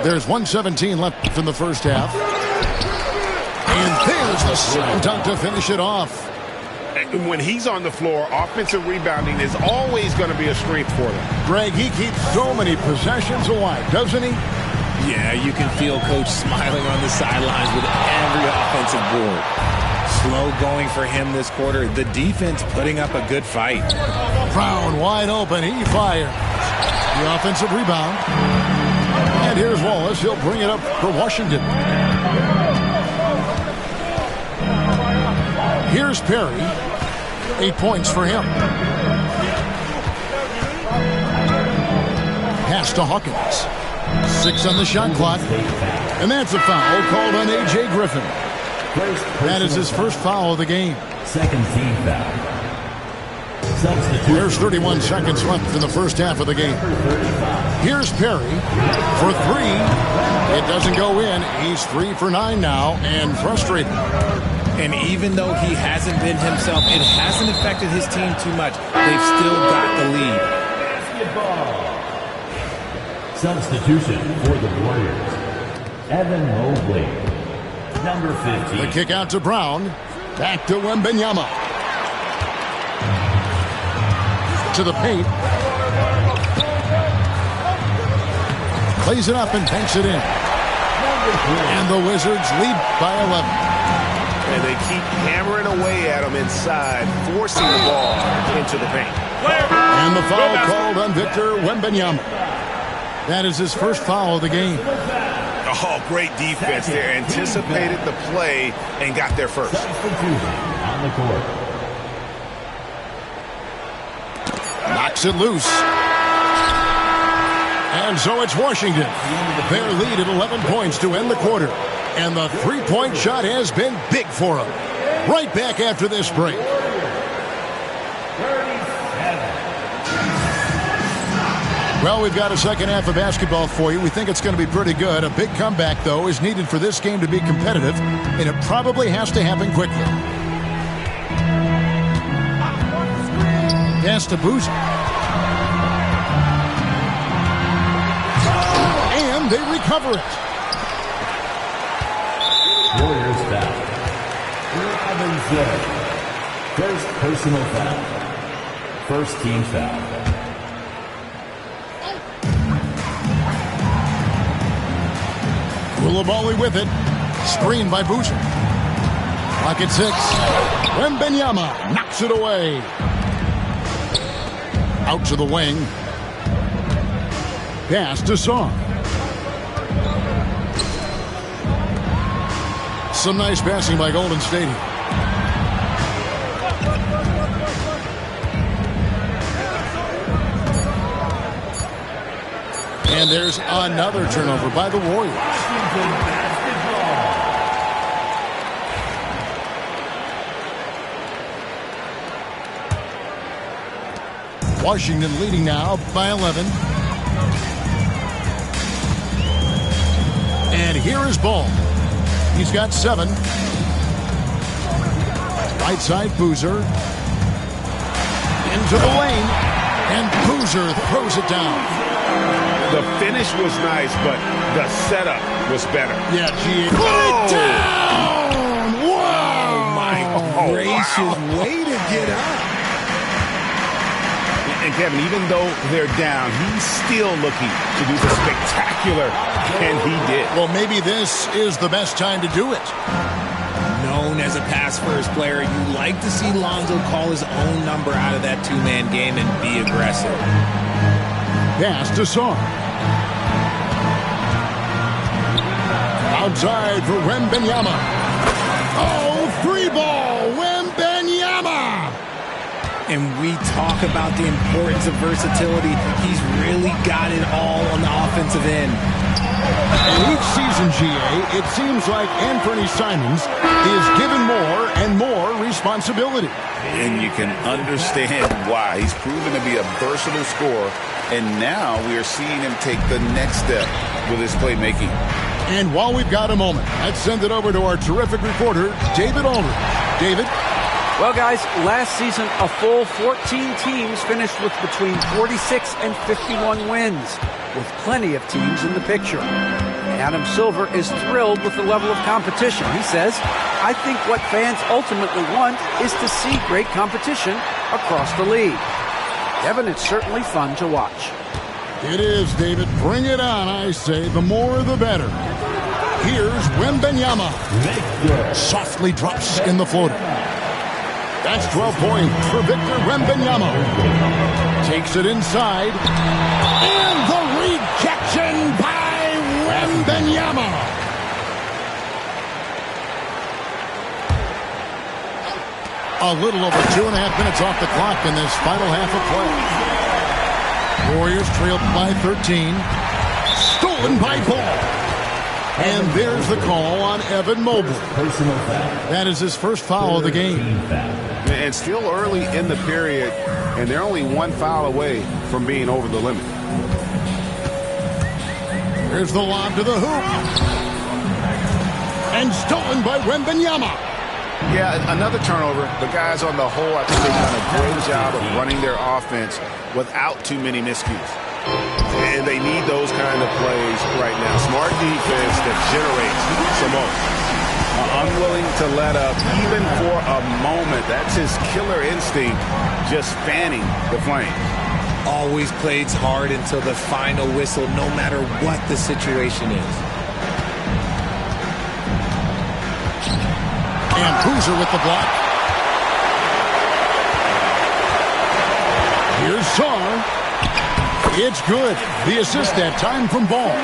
There's 1:17 left in the first half. And there's Here's the slam dunk to finish it off. And when he's on the floor, offensive rebounding is always going to be a strength for them. Greg, he keeps so many possessions alive, doesn't he? Yeah, you can feel Coach smiling on the sidelines with every offensive board. Slow going for him this quarter. The defense putting up a good fight. Brown wide open. He fires. The offensive rebound. And here's Wallace. He'll bring it up for Washington. Here's Perry. 8 points for him. Pass to Hawkins. 6 on the shot clock. And that's a foul called on A.J. Griffin. That is his first foul of the game. Second team foul. There's 31 seconds left in the first half of the game. Here's Perry for 3. It doesn't go in. He's 3 for 9 now and frustrated. And even though he hasn't been himself, it hasn't affected his team too much. They've still got the lead. Substitution for the Warriors. Evan Mobley, number 15. The kick out to Brown. Back to Wembanyama. To the paint. Plays it up and banks it in. And the Wizards lead by 11. And they keep hammering away at him inside, forcing the ball into the paint. And the foul called on Victor Wembanyama. That is his first foul of the game. Oh, great defense there. Anticipated the play and got there first. On the court. Knocks it loose. And so it's Washington. Their lead at 11 points to end the quarter. And the three-point shot has been big for them. Right back after this break. Well, we've got a second half of basketball for you. We think it's going to be pretty good. A big comeback, though, is needed for this game to be competitive, and it probably has to happen quickly. Pass to Boozer. And they recover it. Warriors foul. 11-7. First personal foul. First team foul. Koulibaly with it. Screen by Boozer. Clock at 6. Wembanyama knocks it away. Out to the wing. Pass to Song. Some nice passing by Golden State. And there's another turnover by the Warriors. Washington leading now by 11. And here is Ball. He's got 7. Right side, Boozer. Into the lane. And Boozer throws it down. The finish was nice, but the setup was better. Yeah, G. Put it down! Wow! Oh, my gracious. Way to get up. And Kevin, even though they're down, he's still looking to do the spectacular, and he did. Well, maybe this is the best time to do it. Known as a pass-first player, you like to see Lonzo call his own number out of that two-man game and be aggressive. Pass to Song. Outside for Wembanyama. Oh, 3-ball, Wembanyama! And we talk about the importance of versatility. He's really got it all on the offensive end. And each season, GA, it seems like Anthony Simons is given more and more responsibility. And you can understand why. He's proven to be a versatile scorer, and now we are seeing him take the next step with his playmaking. And while we've got a moment, let's send it over to our terrific reporter, David Aldridge. David? Well, guys, last season, a full 14 teams finished with between 46 and 51 wins, with plenty of teams in the picture. Adam Silver is thrilled with the level of competition. He says, I think what fans ultimately want is to see great competition across the league. Kevin, it's certainly fun to watch. It is, David. Bring it on, I say. The more, the better. Here's Wembanyama. Softly drops in the floater. That's 12 points for Victor Wembanyama. Takes it inside. And the rejection by Wembanyama. A little over 2.5 minutes off the clock in this final half of play. Warriors trailed by 13. Stolen by Ball. And there's the call on Evan Mobley. That is his first foul of the game. And still early in the period, and they're only one foul away from being over the limit. Here's the lob to the hoop. And stolen by Wembanyama. Yeah, another turnover. The guys on the whole, I think they've done a great job of running their offense without too many miscues. And they need those kind of plays right now. Smart defense that generates some more. Unwilling to let up even for a moment. That's his killer instinct, just fanning the flame. Always plays hard until the final whistle, no matter what the situation is. And Boozer with the block. Here's Sarr. It's good. The assist that time from Ball.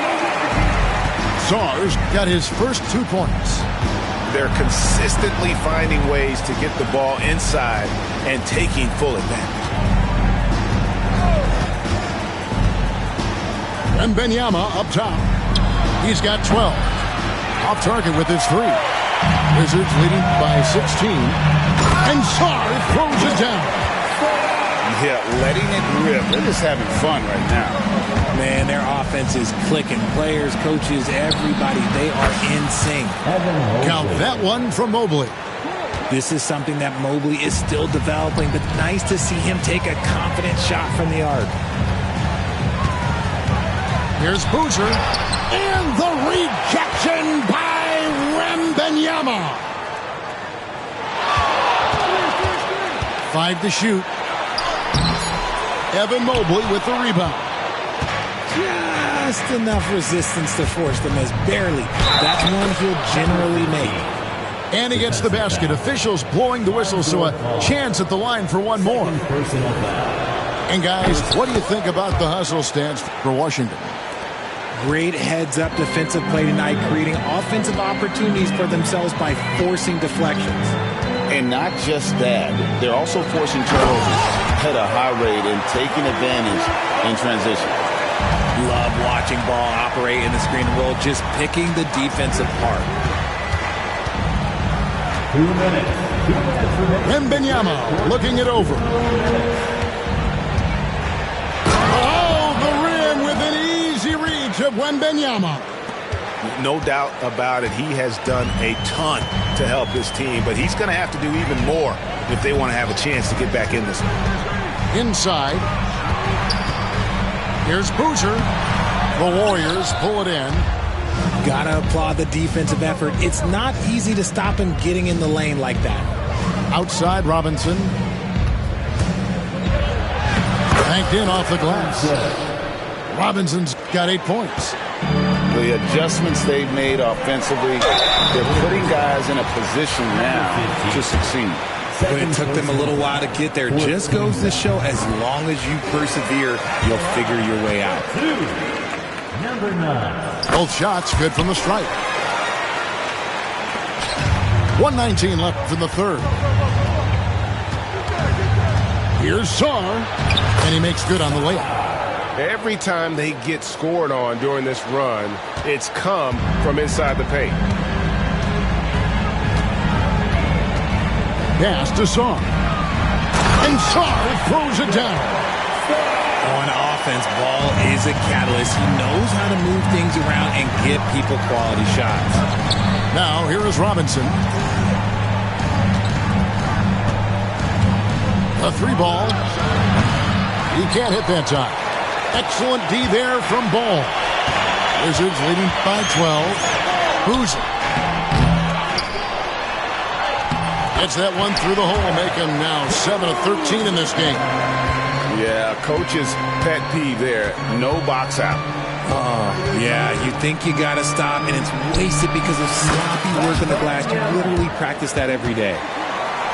Sarr's got his first 2 points. They're consistently finding ways to get the ball inside and taking full advantage. Wembanyama up top. He's got 12. Off target with his 3. Wizards leading by 16. And Sarr throws it down. Yeah, letting it rip. They're just having fun right now. Man, their offense is clicking. Players, coaches, everybody, they are in sync. Count that one from Mobley. This is something that Mobley is still developing, but nice to see him take a confident shot from the arc. Here's Boozer. And the rejection by Wembanyama. 5 to shoot. Evan Mobley with the rebound. Just enough resistance to force the miss. Barely. That's one he'll generally make. And he gets the basket. Officials blowing the whistle, so a chance at the line for one more. And guys, what do you think about the hustle stance for Washington? Great heads-up defensive play tonight, creating offensive opportunities for themselves by forcing deflections. And not just that, they're also forcing turnovers at a high rate and taking advantage in transition. Love watching Ball operate in the screen and roll, just picking the defense apart. 2 minutes. Wembanyama looking it over. Oh, the rim with an easy reach of Wembanyama. No doubt about it. He has done a ton to help his team, but he's going to have to do even more if they want to have a chance to get back in this one. Inside. Here's Boozer. The Warriors pull it in. Gotta applaud the defensive effort. It's not easy to stop him getting in the lane like that. Outside Robinson. Banked in off the glass. Robinson's got 8 points. The adjustments they've made offensively, they're putting guys in a position now to succeed. But it took them a little while to get there. Just goes to show, as long as you persevere, you'll figure your way out. Number 9. Both shots good from the stripe. 1:19 left in the third. Here's Sarr, and he makes good on the layup. Every time they get scored on during this run, it's come from inside the paint. Pass to Sarr. And Sarr throws it down. On offense, Ball is a catalyst. He knows how to move things around and get people quality shots. Now, here is Robinson. A 3-ball. He can't hit that time. Excellent D there from Ball. Wizards leading by 12. Boozer. Gets that one through the hole, make him now 7 of 13 in this game. Yeah, coach's pet peeve there. No box out. Yeah, you think you got to stop, and it's wasted because of sloppy work on the glass. You literally practice that every day.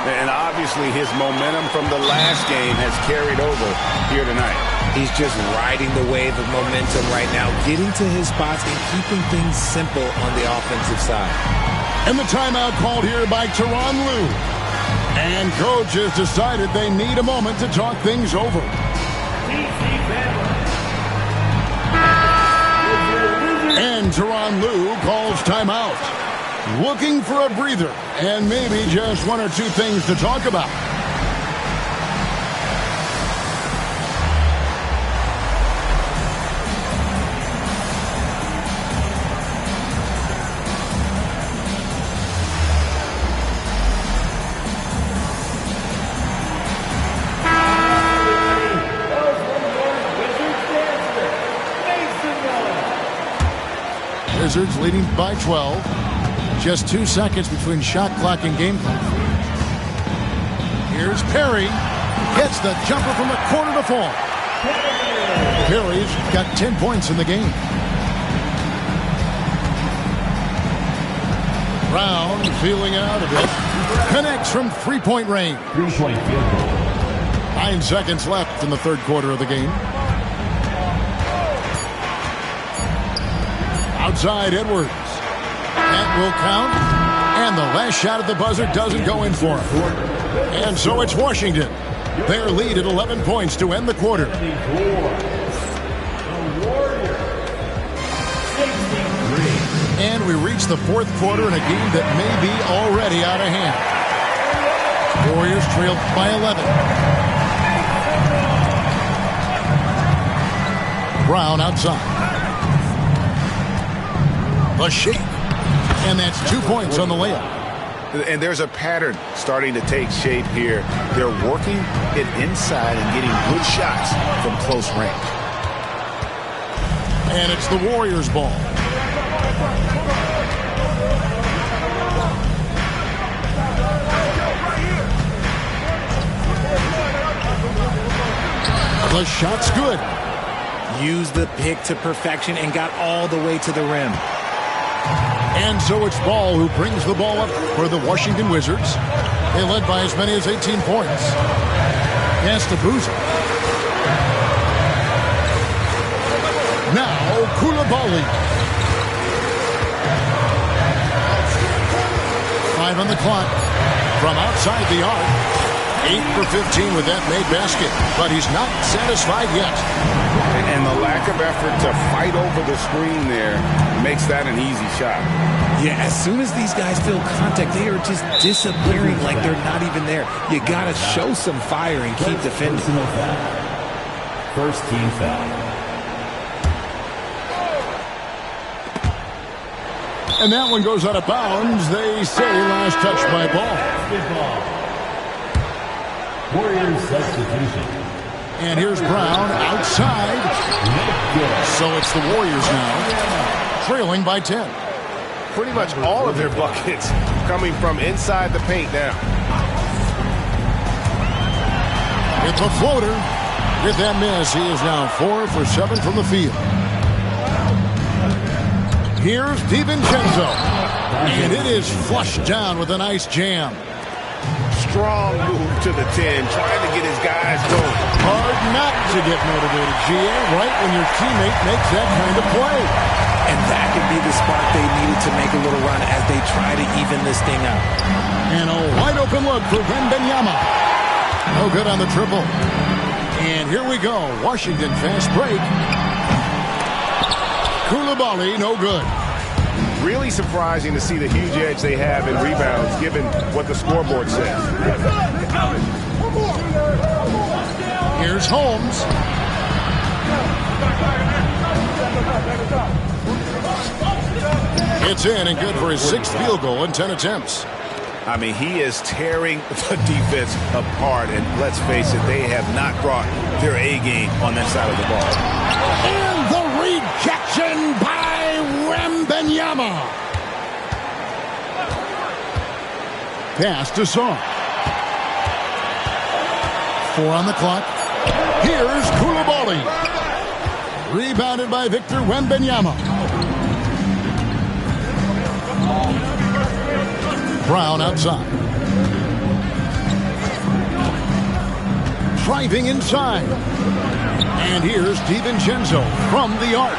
And obviously his momentum from the last game has carried over here tonight. He's just riding the wave of momentum right now, getting to his spots and keeping things simple on the offensive side. And the timeout called here by Tyronn Lue. And coach has decided they need a moment to talk things over. And Tyronn Lue calls timeout. Looking for a breather and maybe just one or two things to talk about. Wizards leading by 12. Just 2 seconds between shot clock and game clock. Here's Perry. Gets the jumper from the corner to fall. Perry's got 10 points in the game. Brown feeling out a bit. Connects from three-point range. 3-point field goal. 9 seconds left in the third quarter of the game. Outside Edwards. That will count. And the last shot at the buzzer doesn't go in for him. And so it's Washington. Their lead at 11 points to end the quarter. And we reach the fourth quarter in a game that may be already out of hand. Warriors trailed by 11. Brown outside. The shake. And that's 2 points on the layup. And there's a pattern starting to take shape here. They're working it inside and getting good shots from close range. And it's the Warriors' ball. The shot's good. Used the pick to perfection and got all the way to the rim. And so it's Ball who brings the ball up for the Washington Wizards. They led by as many as 18 points. Pass to Boozer. Now Coulibaly. 5 on the clock. From outside the arc. 8 for 15 with that made basket. But he's not satisfied yet. And the lack of effort to fight over the screen there makes that an easy shot. Yeah, as soon as these guys feel contact, they are just disappearing like they're not even there. You got to show some fire and keep defending. First team foul. And that one goes out of bounds. They say last touch by Ball. Warriors substitution. And here's Brown outside. So it's the Warriors now, trailing by 10. Pretty much all of their buckets coming from inside the paint now. It's a floater. With that miss, he is now 4 for 7 from the field. Here's DiVincenzo. And it is flushed down with a nice jam. Strong move to the 10, trying to get his guys going. Hard not to get motivated, GA, right when your teammate makes that kind of play. And that could be the spark they needed to make a little run as they try to even this thing out. And a wide open look for Wembanyama. No good on the triple. And here we go. Washington fast break. Coulibaly, no good. Really surprising to see the huge edge they have in rebounds, given what the scoreboard says. Here's Holmes. It's in and good for his 6th field goal in 10 attempts. I mean, he is tearing the defense apart, and let's face it, they have not brought their A game on that side of the ball. And the rejection by Wembanyama. Pass to Song. 4 on the clock. Here's Coulibaly. Rebounded by Victor Wembanyama. Brown outside. Driving inside. And here's DiVincenzo from the arc.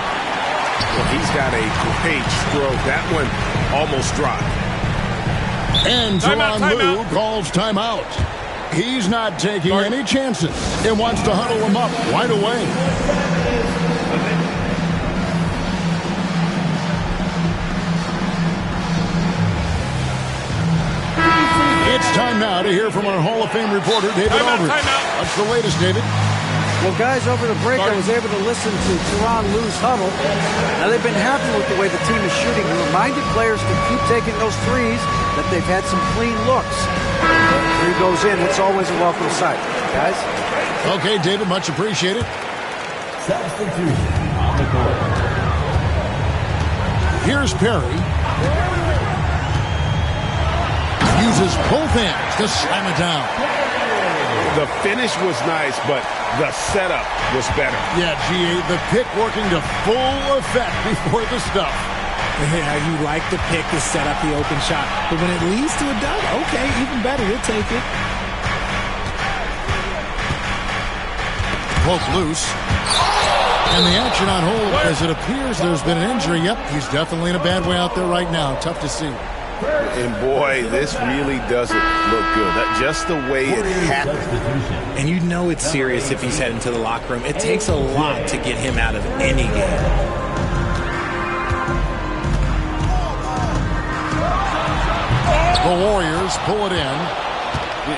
Well, he's got a great stroke. That one almost dropped. And Tyronn Lue calls timeout. He's not taking any chances and wants to huddle him up right away. It's time now to hear from our Hall of Fame reporter, David Aldridge. What's the latest, David? Well, guys, over the break, I was able to listen to Tyronn Lue's huddle. Now, they've been happy with the way the team is shooting. He reminded players to keep taking those threes, that they've had some clean looks. When the three goes in, it's always a welcome sight. Guys? Okay, David, much appreciated. Substitution on the court. Here's Perry. Uses both hands to slam it down. The finish was nice, but the setup was better. Yeah, G.A., the pick working to full effect before the stuff. Yeah, you like the pick to set up the open shot. But when it leads to a dunk, okay, even better, you'll take it. Both loose. And the action on hold, as it appears there's been an injury. Yep, he's definitely in a bad way out there right now. Tough to see. And boy, this really doesn't look good. Just the way it happened. And you know it's serious if he's heading to the locker room. It takes a lot to get him out of any game. The Warriors pull it in.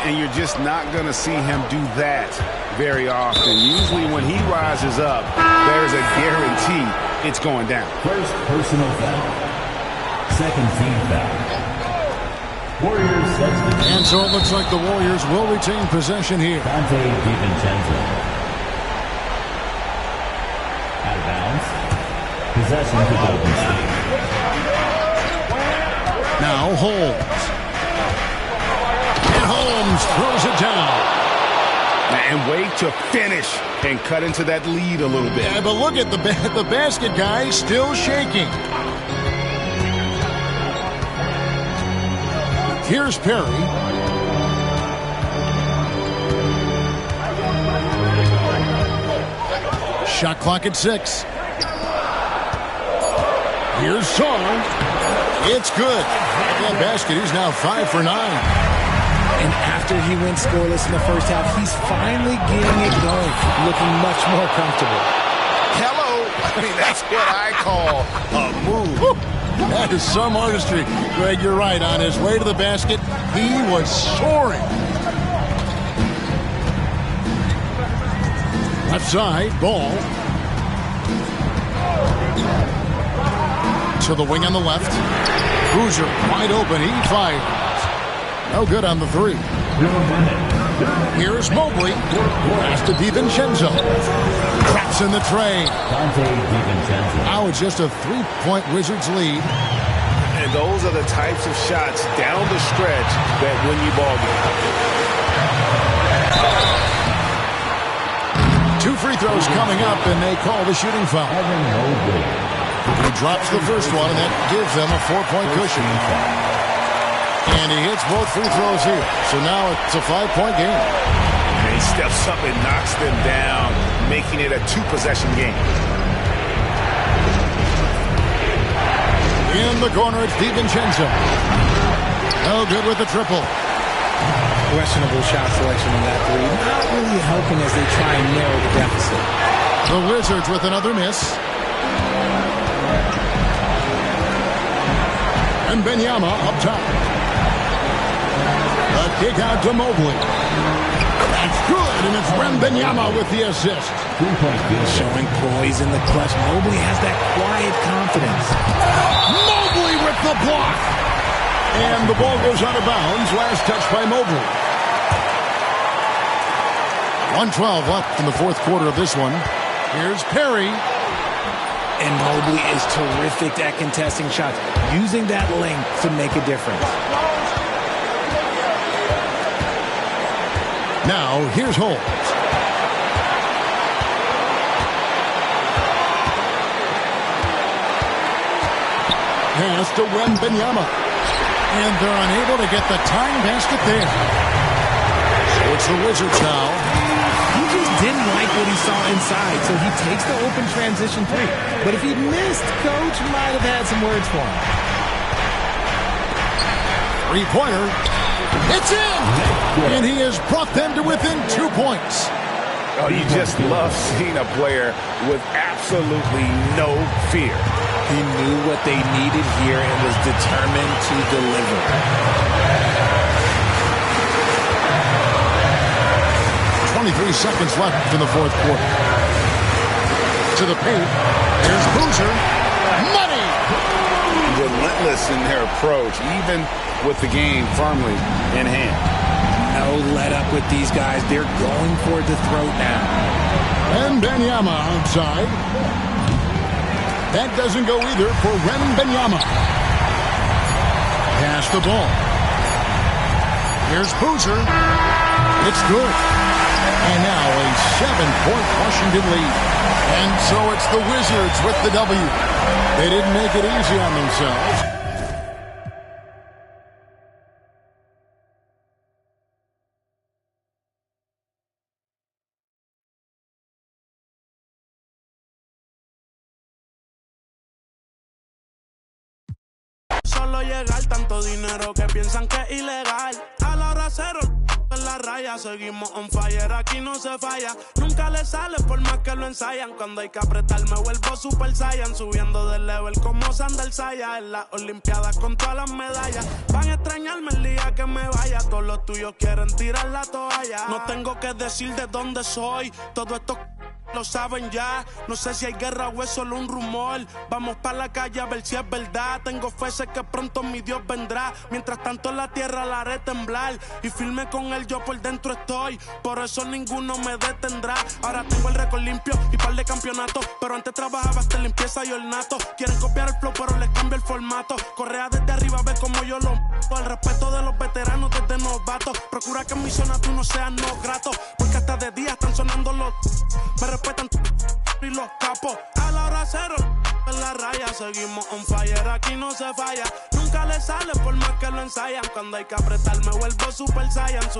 And you're just not going to see him do that very often. Usually when he rises up, there's a guarantee it's going down. First personal foul. Second team foul. Warriors substitution. And so it looks like the Warriors will retain possession here. Dante DiVincenzo. Out of bounds. Possession to Golden State. Now Holmes. And Holmes throws it down. And wait to finish and cut into that lead a little bit. Yeah, but look at the basket guy still shaking. Here's Perry. Shot clock at 6. Here's Song. It's good. That basket, he's now 5 for 9. And after he went scoreless in the first half, he's finally getting it going, looking much more comfortable. Hello. I mean, that's what I call a move. That is some artistry. Greg, you're right. On his way to the basket, he was soaring. Left side, Ball. To the wing on the left. Boozer wide open. He fires. No good on the 3. Here's Mobley. Pass to DiVincenzo. Traps in the tray. Dante DiVincenzo. Now it's just a 3-point Wizards lead. And those are the types of shots down the stretch that win you ball games. 2 free throws coming up, and they call the shooting foul. He drops the first one, and that gives them a 4-point cushion. And he hits both free throws here. So now it's a 5-point game. And he steps up and knocks them down, making it a 2-possession game. In the corner, it's DiVincenzo. No good with the triple. Questionable shot selection on that 3. Not really helping as they try and narrow the deficit. The Wizards with another miss. And Wembanyama up top. A kick out to Mobley. That's good, and it's Wembanyama with the assist. Showing poise in the clutch. Mobley has that quiet confidence. Mobley with the block. And the ball goes out of bounds. Last touch by Mobley. 1:12 left in the fourth quarter of this one. Here's Perry. And Mobley is terrific at contesting shots, using that length to make a difference. Now, here's Holmes. Pass to Wembanyama. And they're unable to get the tying basket there. So it's the Wizards now. He just didn't like what he saw inside, so he takes the open transition three. But if he missed, Coach might have had some words for him. Three-pointer. It's in! And he has brought them to within 2 points. Oh, you just love seeing a player with absolutely no fear. He knew what they needed here and was determined to deliver. 23 seconds left in the fourth quarter. To the paint. Here's Boozer. Money! Relentless in their approach, even with the game firmly in hand. No let up with these guys. They're going for the throat now. And Wembanyama outside. That doesn't go either for Wembanyama. Pass the ball. Here's Boozer. It's good. And now a 7-point Washington lead. And so it's the Wizards with the W. They didn't make it easy on themselves. Solo llegar tanto dinero que piensan que es ilegal. A la hora cero en la raya, seguimos on fire, aquí no se falla. Nunca le sale por más que lo ensayan. Cuando hay que apretar me vuelvo Super Saiyan, subiendo de level como Sandal Saya. En las Olimpiadas con todas las medallas. Van a extrañarme el día que me vaya. Todos los tuyos quieren tirar la toalla. No tengo que decir de dónde soy. Todo esto lo saben ya, no sé si hay guerra o es solo un rumor. Vamos pa' la calle a ver si es verdad. Tengo fe, sé que pronto mi Dios vendrá. Mientras tanto la tierra la haré temblar. Y firme con él yo por dentro estoy. Por eso ninguno me detendrá. Ahora tengo el récord limpio y par de campeonatos. Pero antes trabajaba hasta limpieza y ornato. Quieren copiar el flow pero les cambio el formato. Correa desde arriba, ve como yo lo al respeto de los veteranos desde novatos. Procura que en mi zona tú no seas no grato. Porque hasta de día están sonando los... Me respetan y los capos. A la hora cero en la raya, seguimos on fire, aquí no se falla. Nunca le sale por más que lo ensayan. Cuando hay que apretar me vuelvo Super Saiyan,